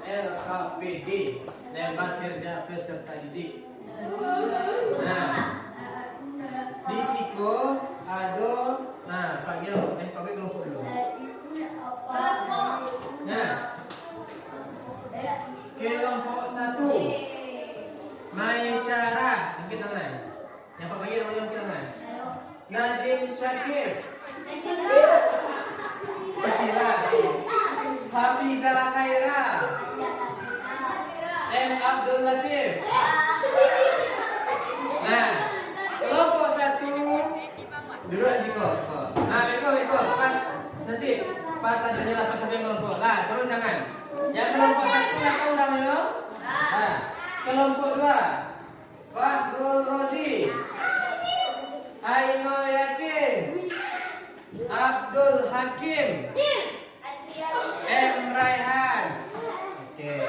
LKPD, Lembar Kerja Peserta Didik. Nah, di siku ada, Pak kelompok dulu. Nah, kelompok 1, Maisyarah, angkat tangan. Yang Pak bagi namanya angkat tangan. Nadim Syakir, Syakira, Hafizah Khaira, M. Abdul Latif. Nah, kelompok 1 duduk di situ. Beko. Pas ada jalan pas sampai kelompok. Lah, turun tangan. Yang kelompok 1 tahu namanya? Kelompok 2, Fakhrul Rozi, Aino Yakin, Abdul Hakim, M. Raihan. Okey.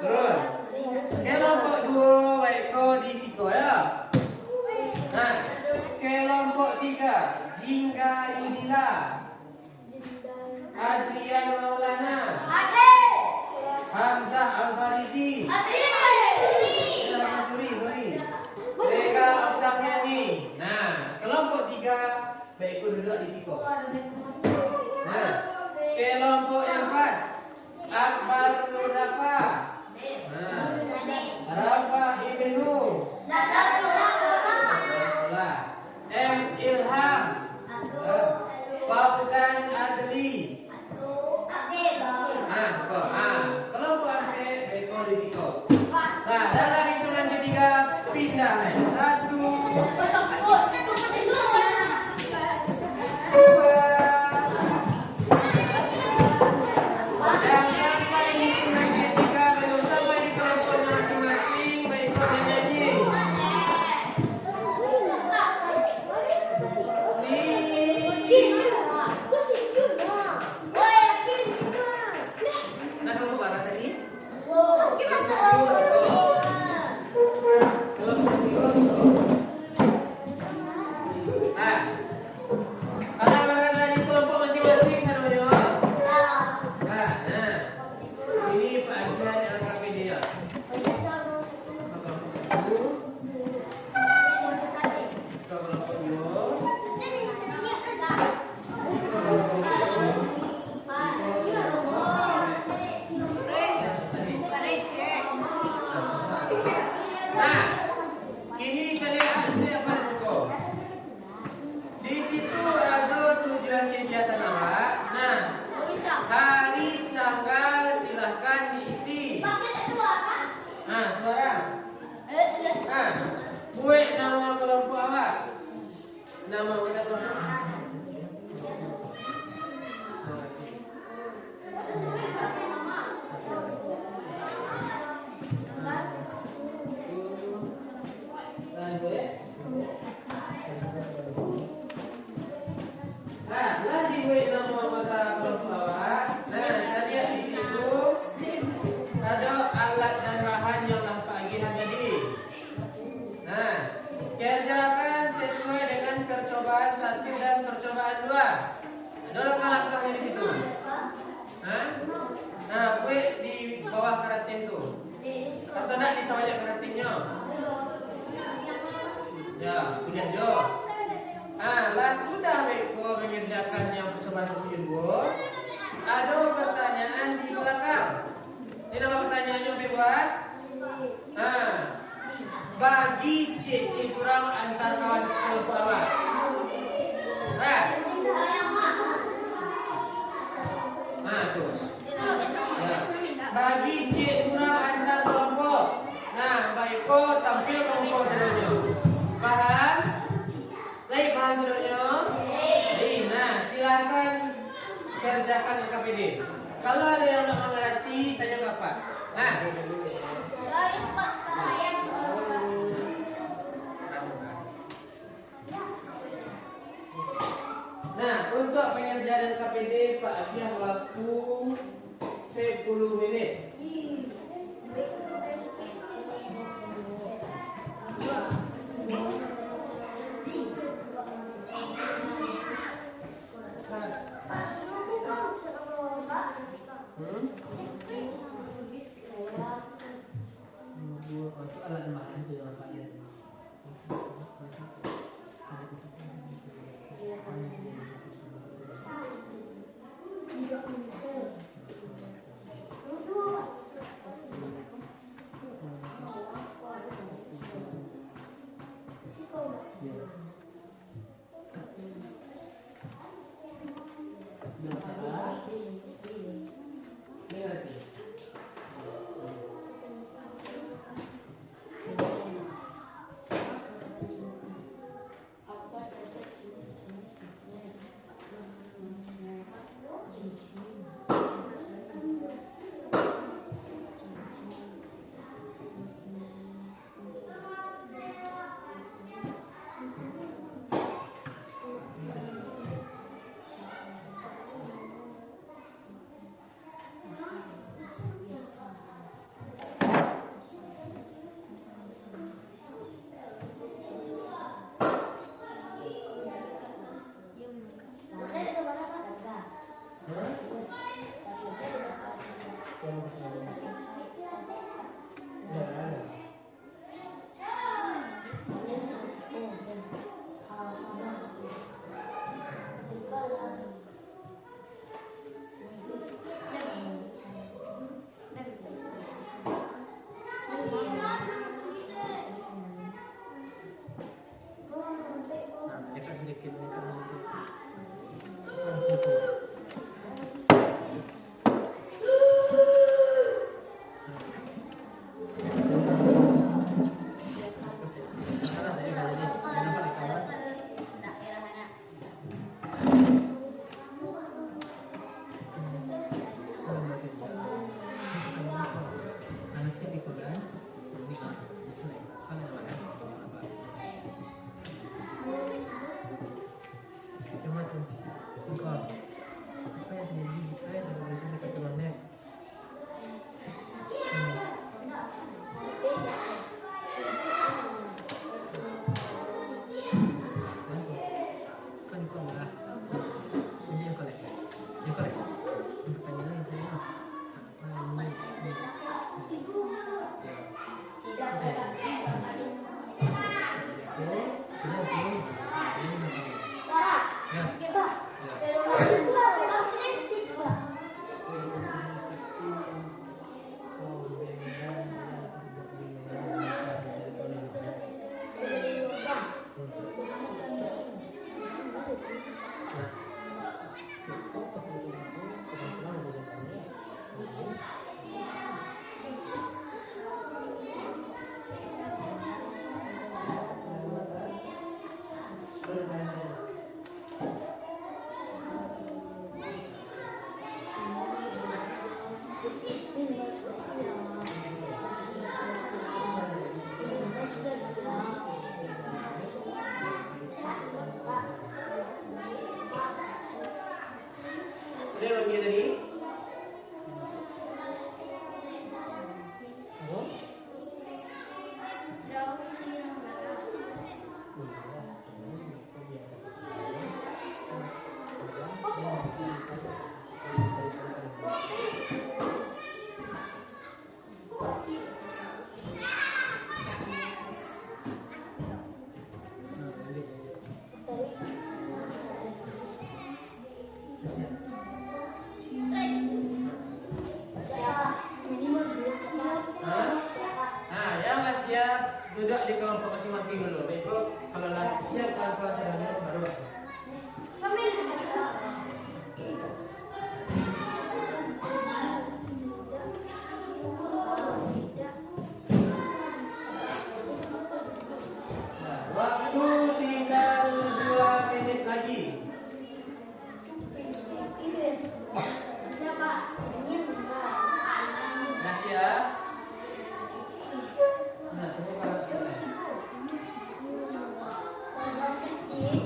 Turun. Kelompok 2 baik kau di situ ya. Nah, kelompok 3 Jingga Yudila, Adrian Maulana, Hamzah Al-Farizi, sorry. Rega Abdafiani. Nah, kelompok 3 baik kau duduk di situ. Nah, kelompok 4 Akbar Nur Rafa, Rafa Ibnu, M. Ilham, Fauzan Adli. Kelompok 4 baik kau di situ. Nah, dalam hitungan ketiga Nah, ini saya apa buku? Di situ ada tujuan kegiatan awak. Nah, hari, tanggal silahkan diisi. Nah, sekarang. Nah, buat nama kelompok awak. Nama kita kelompok. Nah, lah dibuat nama mata kelompok awak. Nah, saya lihat di situ ada alat dan bahan yang lah pagihan tadi. Nah, kerjakan sesuai dengan percobaan 1 dan percobaan 2. Ada langkah-langkahnya di situ. Nah, buat di bawah keratin itu. Atau nak di sawajak keratinnya. Ya, punya Jo. Lah sudah Beko mengerjakan yang percobaan tersebut. Ada pertanyaan di belakang. Ini nama pertanyaannya buat. Bagi C suram antar kawan sekelompok awak. Tuh. Ya. Bagi C suram antar kelompok. Nah, Beko tampil kelompok semuanya. Paham? Baik, paham semuanya? Nah, silakan kerjakan KPD. Kalau ada yang tak mengerti, tanya Bapak. Nah, untuk pengerjaan KPD Pak Asyah waktu 10 menit. Udah bagi tadi? Oh? Berapa misi yang berapa? Minimal sudah siap. Hah? Nah, yang nggak siap duduk di kelompok masing-masing dulu. Baikku, kalau lah siap kawan-kawan saudara baru. Kami sudah siap. Nah, waktu tinggal 2 menit lagi. Ini siapa? Ini bukan. Nah, siap. Nah, tunggu kalau siap. Warna kecil.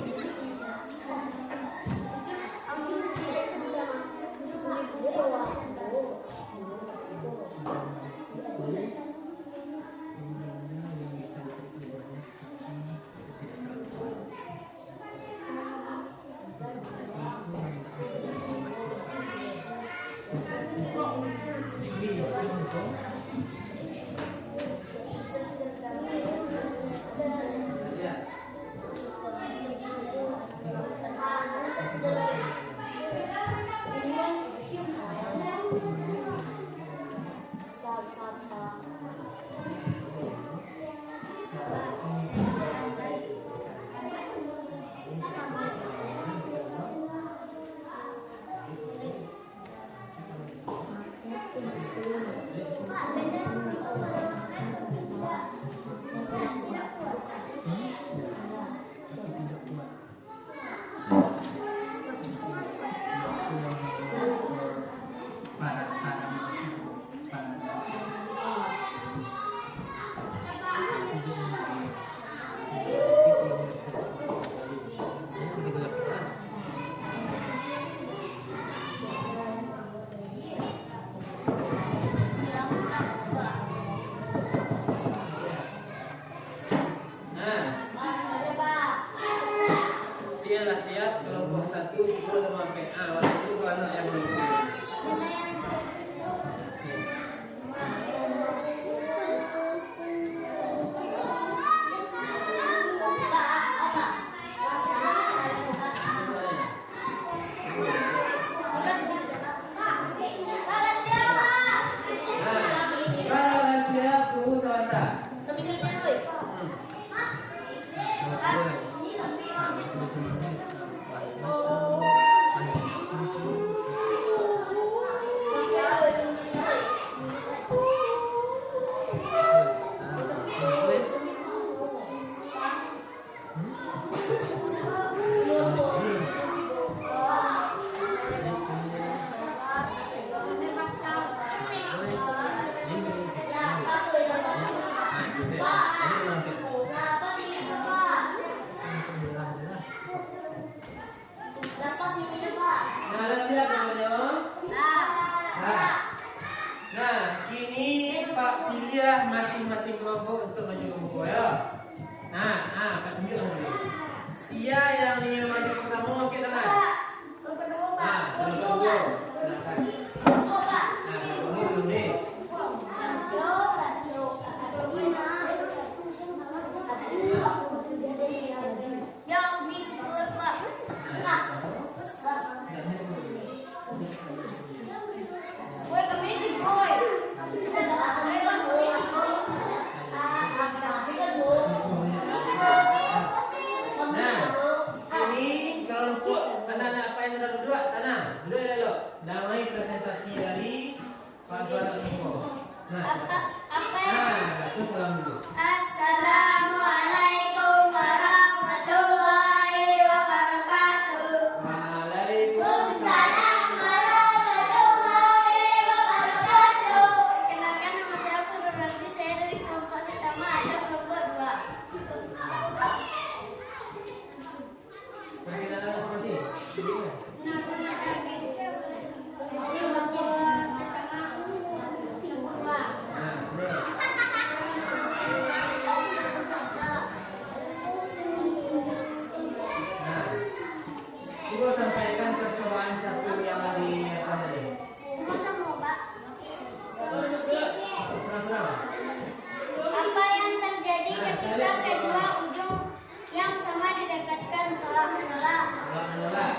Tolak menolak. Tolak menolak.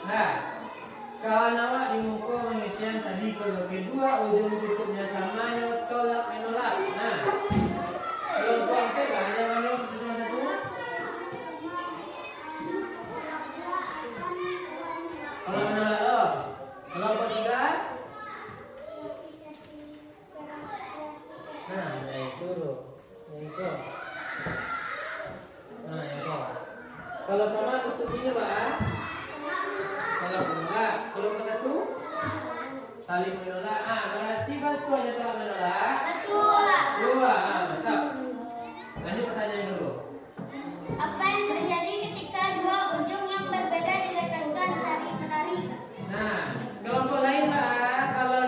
Nah, kawan awak di muka mengecen tadi kalau kedua ujung tutupnya samanya tolak menolak. Nah, kelompok tiga ada mana cuma satu? Tolak menolak loh. Kelompok tiga? Nah, itu loh. Itu. Nah, itu. Kalau sama tutup ini, Pak. Kalau menolak, kelompok satu saling menolak. Berarti batu aja telah menolak. Betul. Dua, mantap. Lanjut pertanyaan dulu. Apa yang terjadi ketika dua ujung yang berbeda didekatkan tarik-menarik? Nah, kelompok lain, Pak, kalau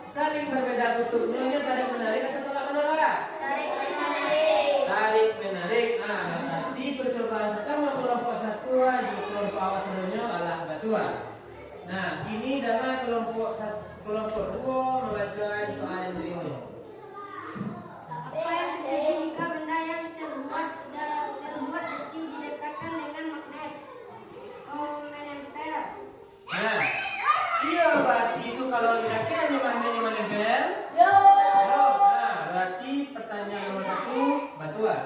saling berbeda kutubnya, dia tarik menarik atau tolak menolak? Tarik-menarik. Tarik menarik. Berarti percobaan pertama kelompok satu di kelompok awal sebelumnya adalah batuan. Nah, kini dengan kelompok dua membaca soal yang berikutnya. Apa yang terjadi jika benda yang terbuat besi didekatkan dengan magnet? Menempel. Nah, iya basi itu kalau kira-kira di menempel. Yo. Nah, berarti pertanyaan nomor satu batuan.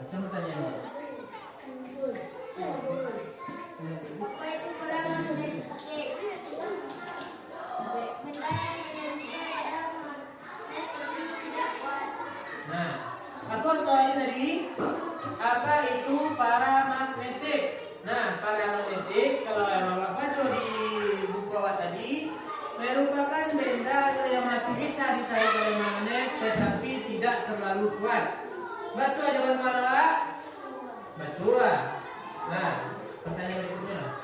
Baca pertanyaannya. Apa itu kurang magnetik? Benda yang menempel pada magnet tapi tidak kuat. Nah, apa soalnya tadi? Apa itu paramagnetik? Nah, paramagnetik kalau yang awak baca di buku awak tadi merupakan benda yang masih bisa ditarik oleh magnet tetapi tidak terlalu kuat. Betul aja bagaimana, Pak? Betul. Nah, pertanyaan berikutnya.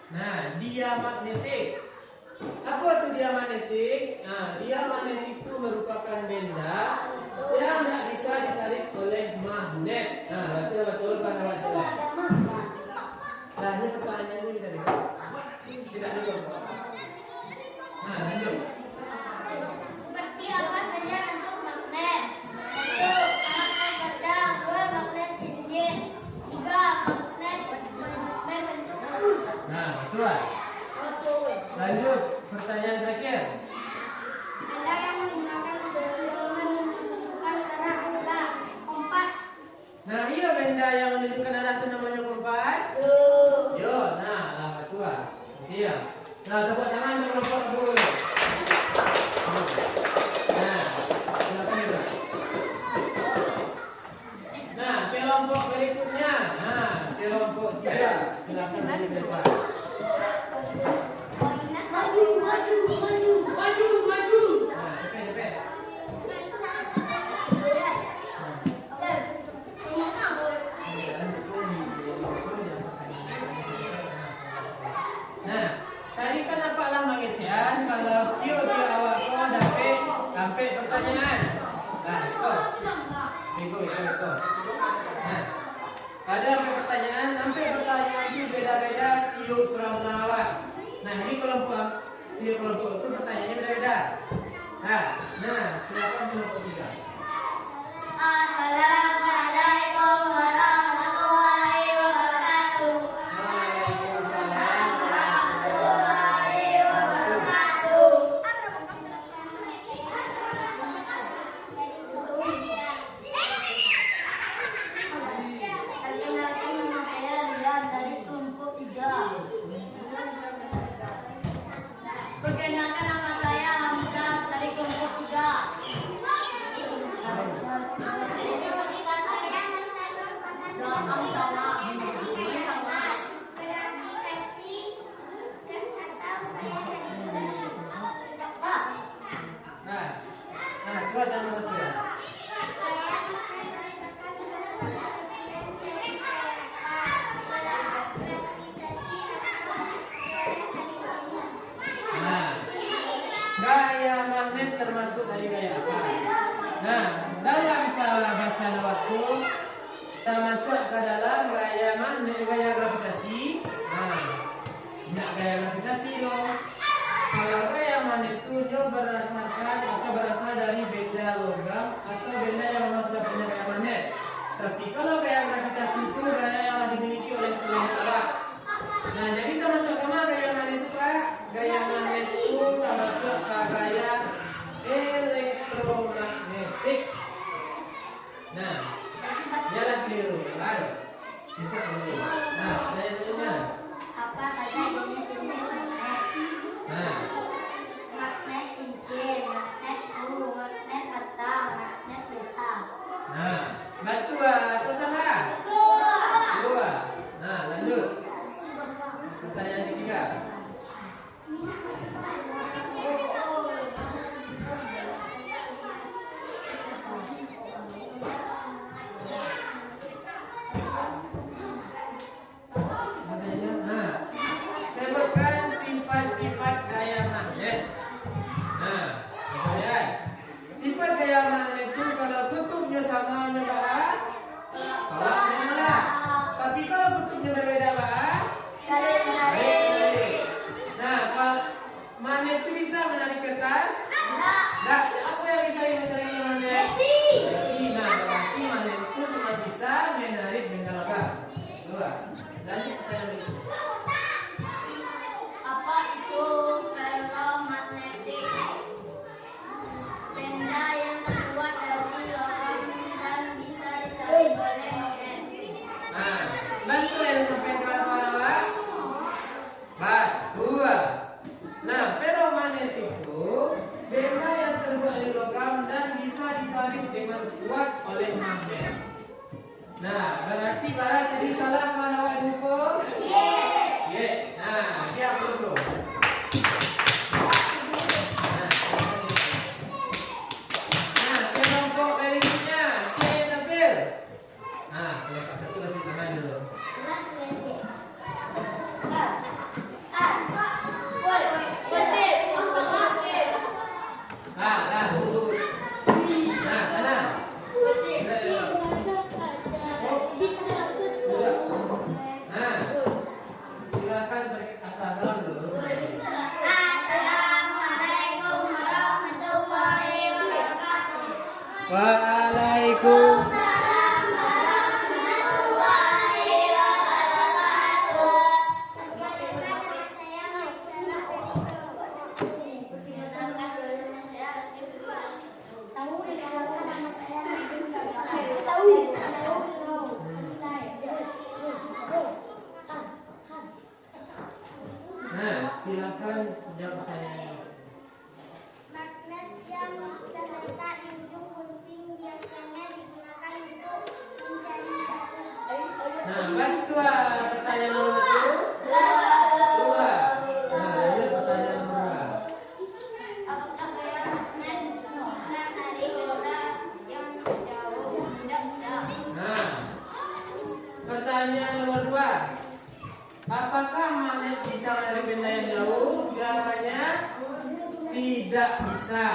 Nah, diamagnetik. Apa itu diamagnetik? Nah, diamagnetik itu merupakan benda yang tidak bisa ditarik oleh magnet. Nah, betul kan awak salah. Nah, ini pertanyaannya tidak ada. Tidak ada. Nah, lanjut. Seperti apa saja bentuk magnet? 1. Magnet pedang. 2. Magnet cincin. 3. Magnet berbentuk U. Nah, betul. Lanjut, pertanyaan terakhir. Benda yang menggunakan menentukan arah adalah kompas. Nah, iya benda yang menunjukkan arah itu namanya kompas. Yo, nah, lah betul. Iya. Nah, tepuk tangan untuk kelompok dulu. Nah, silakan juga. Nah, kelompok berikutnya. Nah, kelompok 3. Silakan di depan. Maju. Nah, depan. Nah, tadi kan nampaklah mengecehan kalau kio awak kau dapat pertanyaan. Nah, itu. Nah, ada pertanyaan, sampai pertanyaan itu beda-beda tiup surah awak. Nah, ini kelompok itu pertanyaannya beda-beda. Nah, silakan kelompok 3. Assalamualaikum warahmatullahi wabarakatuh. Waalaikumsalam. Perkenalkan, nama saya Rian dari kelompok 3. Perkenalkan, nama saya Hamzah dari kelompok 3. Nah, coba jangan berhenti. Nah, gaya magnet termasuk dari gaya apa? Nah, dalam salah baca waktu kita masuk ke dalam gaya magnet, gaya gravitasi. Nah, nak gaya gravitasi dong. Kalau gaya magnet itu dia berdasarkan atau berasal dari benda logam atau benda yang memang sudah punya gaya magnet. Tapi kalau gaya gravitasi itu gaya yang dimiliki oleh planet Allah. Nah, jadi kita masuk ke mana gaya magnet itu Pak? Gaya magnet itu kita masuk ke gaya elektromagnetik. Nah, jalan keliru. Ayo, bisa dulu. Nah, selanjutnya. Apa saja jenis-jenis magnet? Nah, Magnet cincin, magnet bulu, magnet peta, magnet besar. nah, betul atau salah? Dua. Nah, lanjut. Pertanyaan ketiga. Nah, sebutkan sifat-sifat gaya magnet. Nah, kemudian sifat gaya magnet itu kalau kutubnya sama Pak, tolaknya menolak. Tapi kalau kutubnya berbeda Pak, Tarik menarik. tarik. Nah, kalau magnet itu bisa menarik kertas? Nah, apa yang bisa menarik magnet? Besi. Besi. Nah, berarti magnet itu cuma bisa menarik benda logam. Dua. Lanjut pertanyaan berikutnya. Apa itu ferromagnetik? Benda yang terbuat dari logam dan bisa ditarik oleh magnet. Nah, betul yang disampaikan Pak. Dua. Nah, ferromagnet itu benda yang terbuat dari logam dan bisa ditarik dengan kuat oleh magnet. Nah, berarti Pak tadi salah mana Pak Ibu? Ye. Nah, dia hapus dulu. Nah, kelompok berikutnya, C Nabil. Nah, kelompok satu lagi tangan dulu. Nah, lurus. Nah, tangan. Nah, silakan asal salam dulu. Assalamualaikum warahmatullahi wabarakatuh. Waalaikumsalam. Nah, silakan jawab pertanyaan. Magnet yang terletak di ujung gunting biasanya digunakan untuk mencari batu. Nah, betul pertanyaan nomor satu. Dua. Nah, lanjut pertanyaan nomor dua. Apakah gaya magnet bisa menarik benda yang jauh? Tidak bisa. Nah, pertanyaan nomor dua. Apakah magnet bisa menarik benda yang jauh? Jawabannya tidak bisa.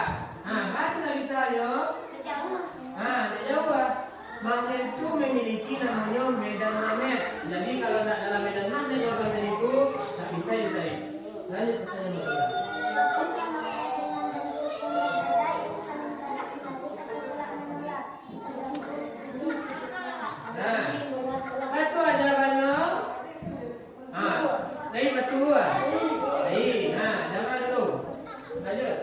Nah, pasti tidak bisa yo. Jauh. Nah, tidak jauh. Magnet itu memiliki namanya medan magnet. Jadi kalau tidak dalam medan magnet yang magnet itu tak bisa ditarik. Lanjut pertanyaan nomor tiga. Nah, betul jawabannya. Ah, dari betul. Dari, nah, jangan dulu. Lanjut.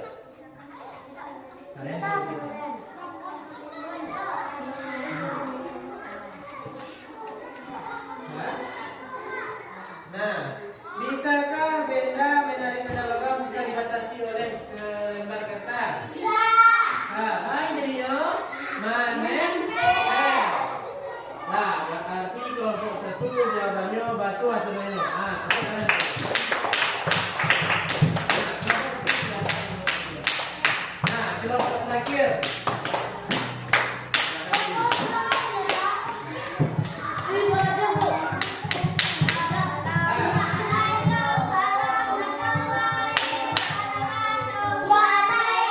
Nah, bisakah benda menarik benda logam jika dibatasi oleh selembar kertas? Bisa. Nah, baik jadinya magnet. Nah, berarti kelompok satu jawabannya batu hasilnya. Ah, nah, kelompok terakhir. Waalaikumsalam.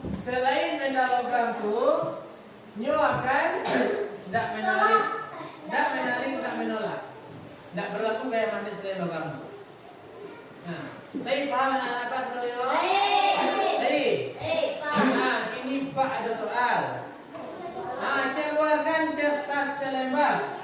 Selain benda logam tuh, nyo akan tidak menarik, tidak menolak. Tidak berlaku kayak mana selain logam. Nah, tadi paham anak apa sebenarnya? Tadi. Nah, ini Pak ada soal. Nah, keluarkan kertas selembar.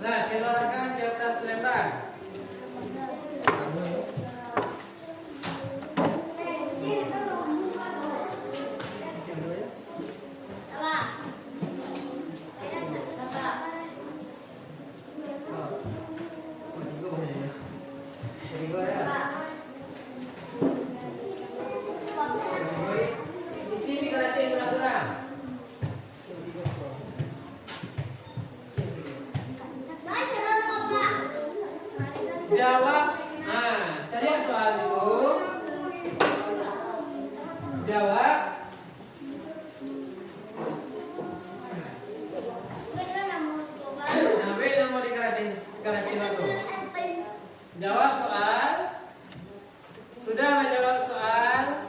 Nah, keluarkan kertas selembar. Di sini kalau aturan. Jawab. Nah, cari soal itu. Jawab. Nah, beda mau dikaratin aku. Jawab soal. Sudah menjawab soal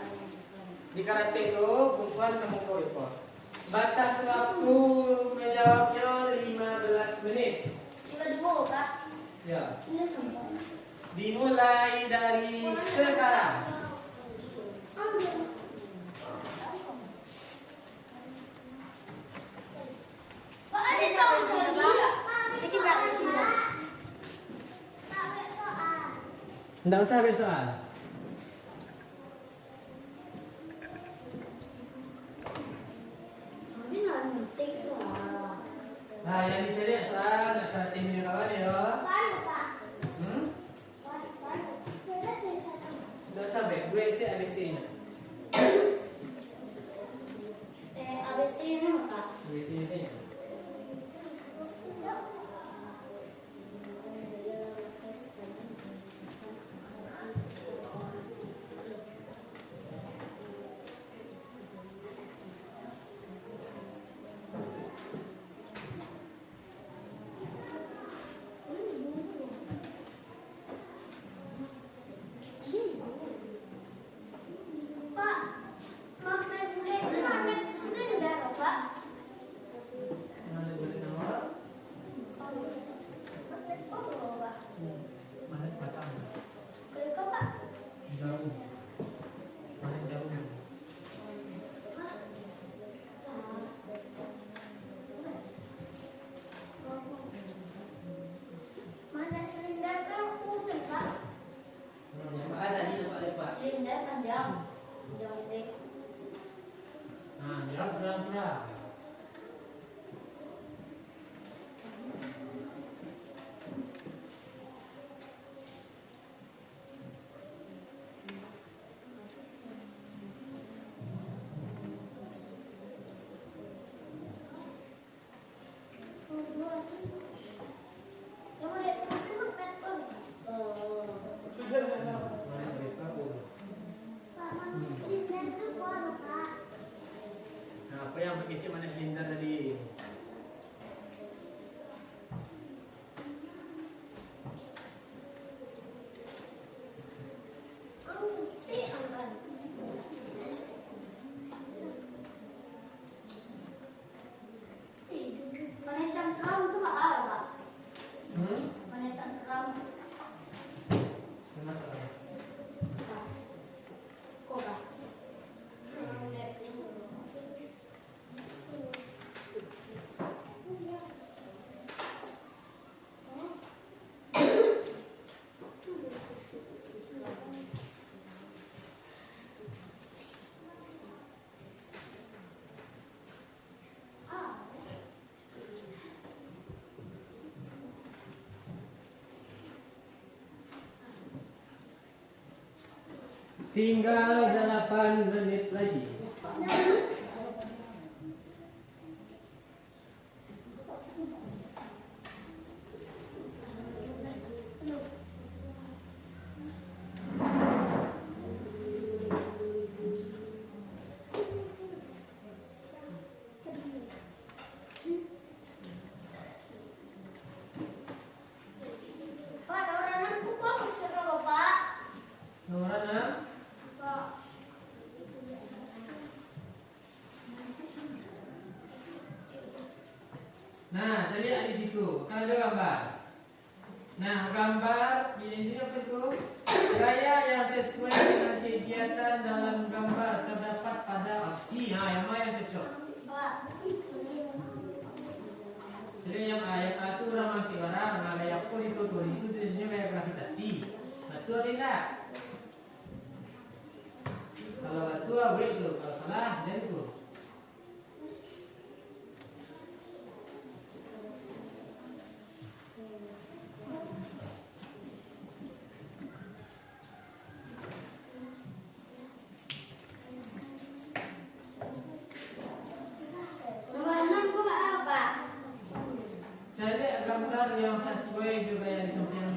di karate itu bukan kamu poin. Batas waktu menjawabnya 15 menit. Ya. Dimulai dari sekarang. Tidak usah ambil soal. Nah, yang dicari soal nak perhatiin diri kawan ya. Tidak usah baik, gue isi ABC-nya. Gue isi nya. Mana boleh nama? Mana batang? Jauh. Mana jauh? Yang ada di tempat lepas. Nah, jawab surah-surah. Mana mereka pun. Nah, apa yang berkecil mana silinder tadi? Yang masalah. Tinggal 8 menit lagi. Nah, saya lihat di situ. Kan ada gambar. Nah, gambar ini apa itu? Gaya yang sesuai dengan kegiatan dalam gambar terdapat pada opsi. Nah, yang mana yang cocok? Jadi yang ayat A itu ramah barang. Nah, gaya pos itu tuh di situ tulisnya gaya gravitasi. Betul tidak? Kalau betul boleh itu. Kalau salah dan itu. Nomor 6 kok apa? Cari gambar yang sesuai juga yang disampaikan.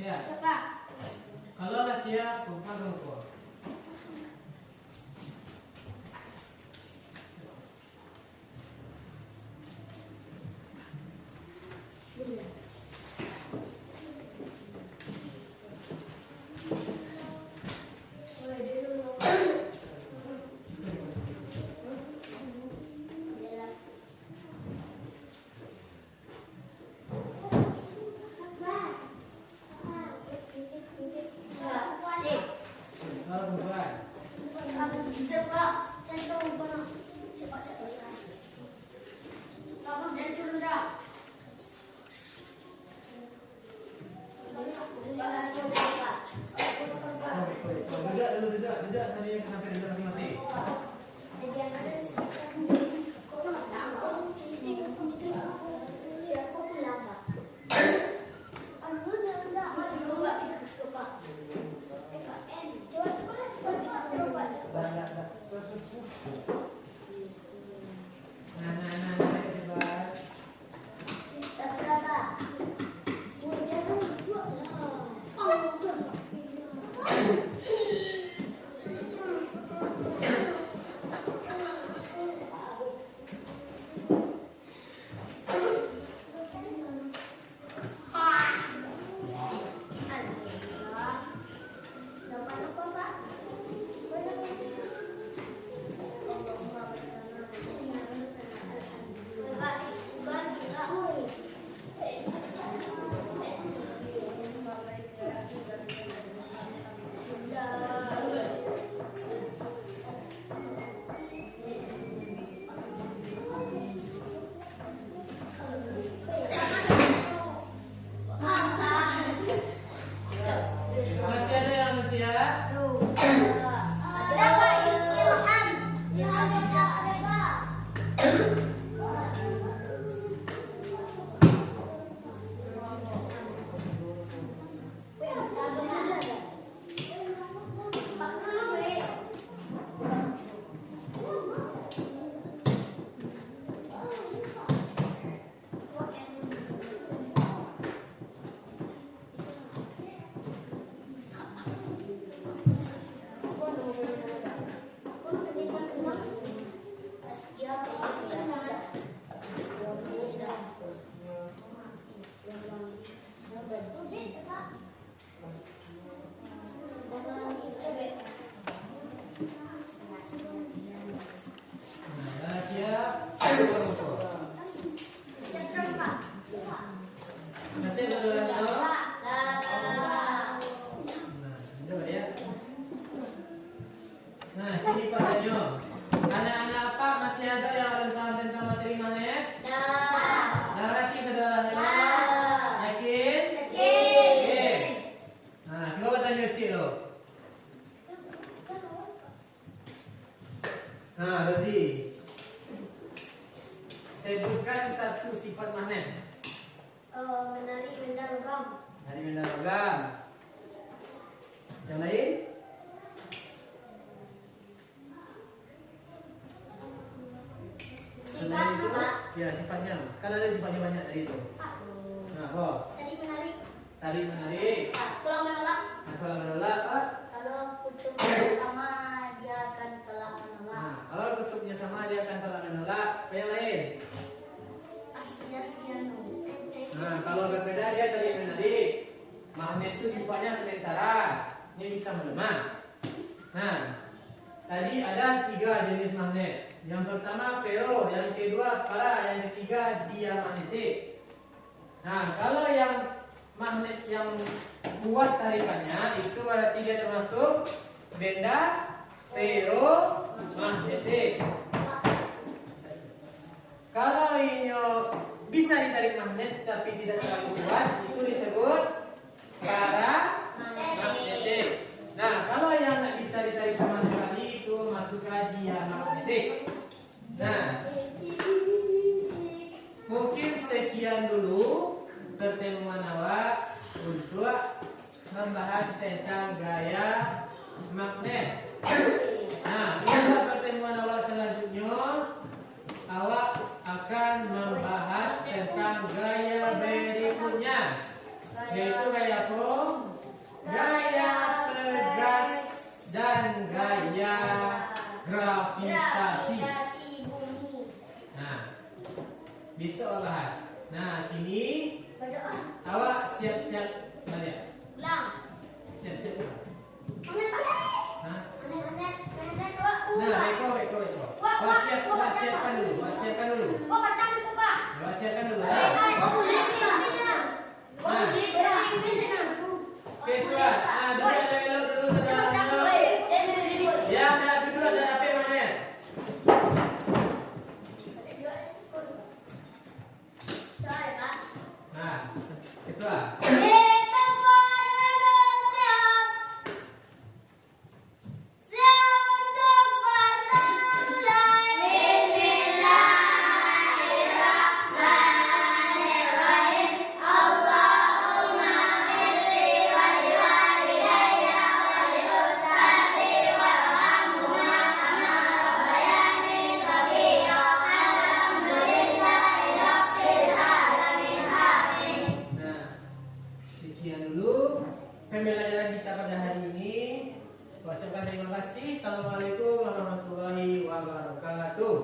Siap. Cepat. Kalau nggak siap, lupa ganggu. Soal perempuan. Cepat. Centang kono. Cepat. Kamu dan turun dah. Duduk tadi yang kenapa duduk masing-masing. Nah, hebat. Menarik benda logam. Dari benda logam. Yang lain? Selain itu, ya sifatnya. Kan ada sifatnya banyak dari itu. Nah, kok? Tadi menarik. Tarik menarik. Kalau menolak. Nah, kalau menolak, Pak. Kalau kutubnya sama dia akan telah menolak. Nah, kalau kutubnya sama dia akan telah menolak. Apa yang lain? Asiasianu. Nah, kalau berbeda dia tarik menarik. Magnet itu sifatnya sementara. Ini bisa melemah. Nah, tadi ada 3 jenis magnet. Yang pertama ferro, yang kedua para, yang ketiga diamagnetik. Nah, kalau yang magnet yang kuat tarikannya itu berarti dia termasuk benda ferro magnetik. Kalau ini bisa ditarik magnet tapi tidak terlalu kuat, itu disebut para magnetik. Nah, kalau yang tidak bisa ditarik sama sekali itu masuk ke diamagnetik. Nah, mungkin sekian dulu pertemuan awak untuk membahas tentang gaya magnet. Nah, pada pertemuan awak selanjutnya awak akan membahas tentang gaya berikutnya, yaitu gaya apa? Gaya pegas dan gaya gravitasi. Bumi. Nah, bisa bahas. Nah, kini Berdoa. awak siap-siap balik. Ulang. Siap-siap pulang. Aneh-aneh. Hah? Aneh-aneh. Aneh-aneh. Wah, Nah, Eko. Siapkan dulu. Wah, kacang itu, Pak. Siapkan dulu. Oh, boleh, Pak. Nah. Oke, tuan. Ah, duduk dulu saudara. Ya, dah duduk ada apa magnet? Nah, ketua. Nah, sekian dulu pembelajaran kita pada hari ini. Ucapkan terima kasih. Assalamualaikum warahmatullahi wabarakatuh.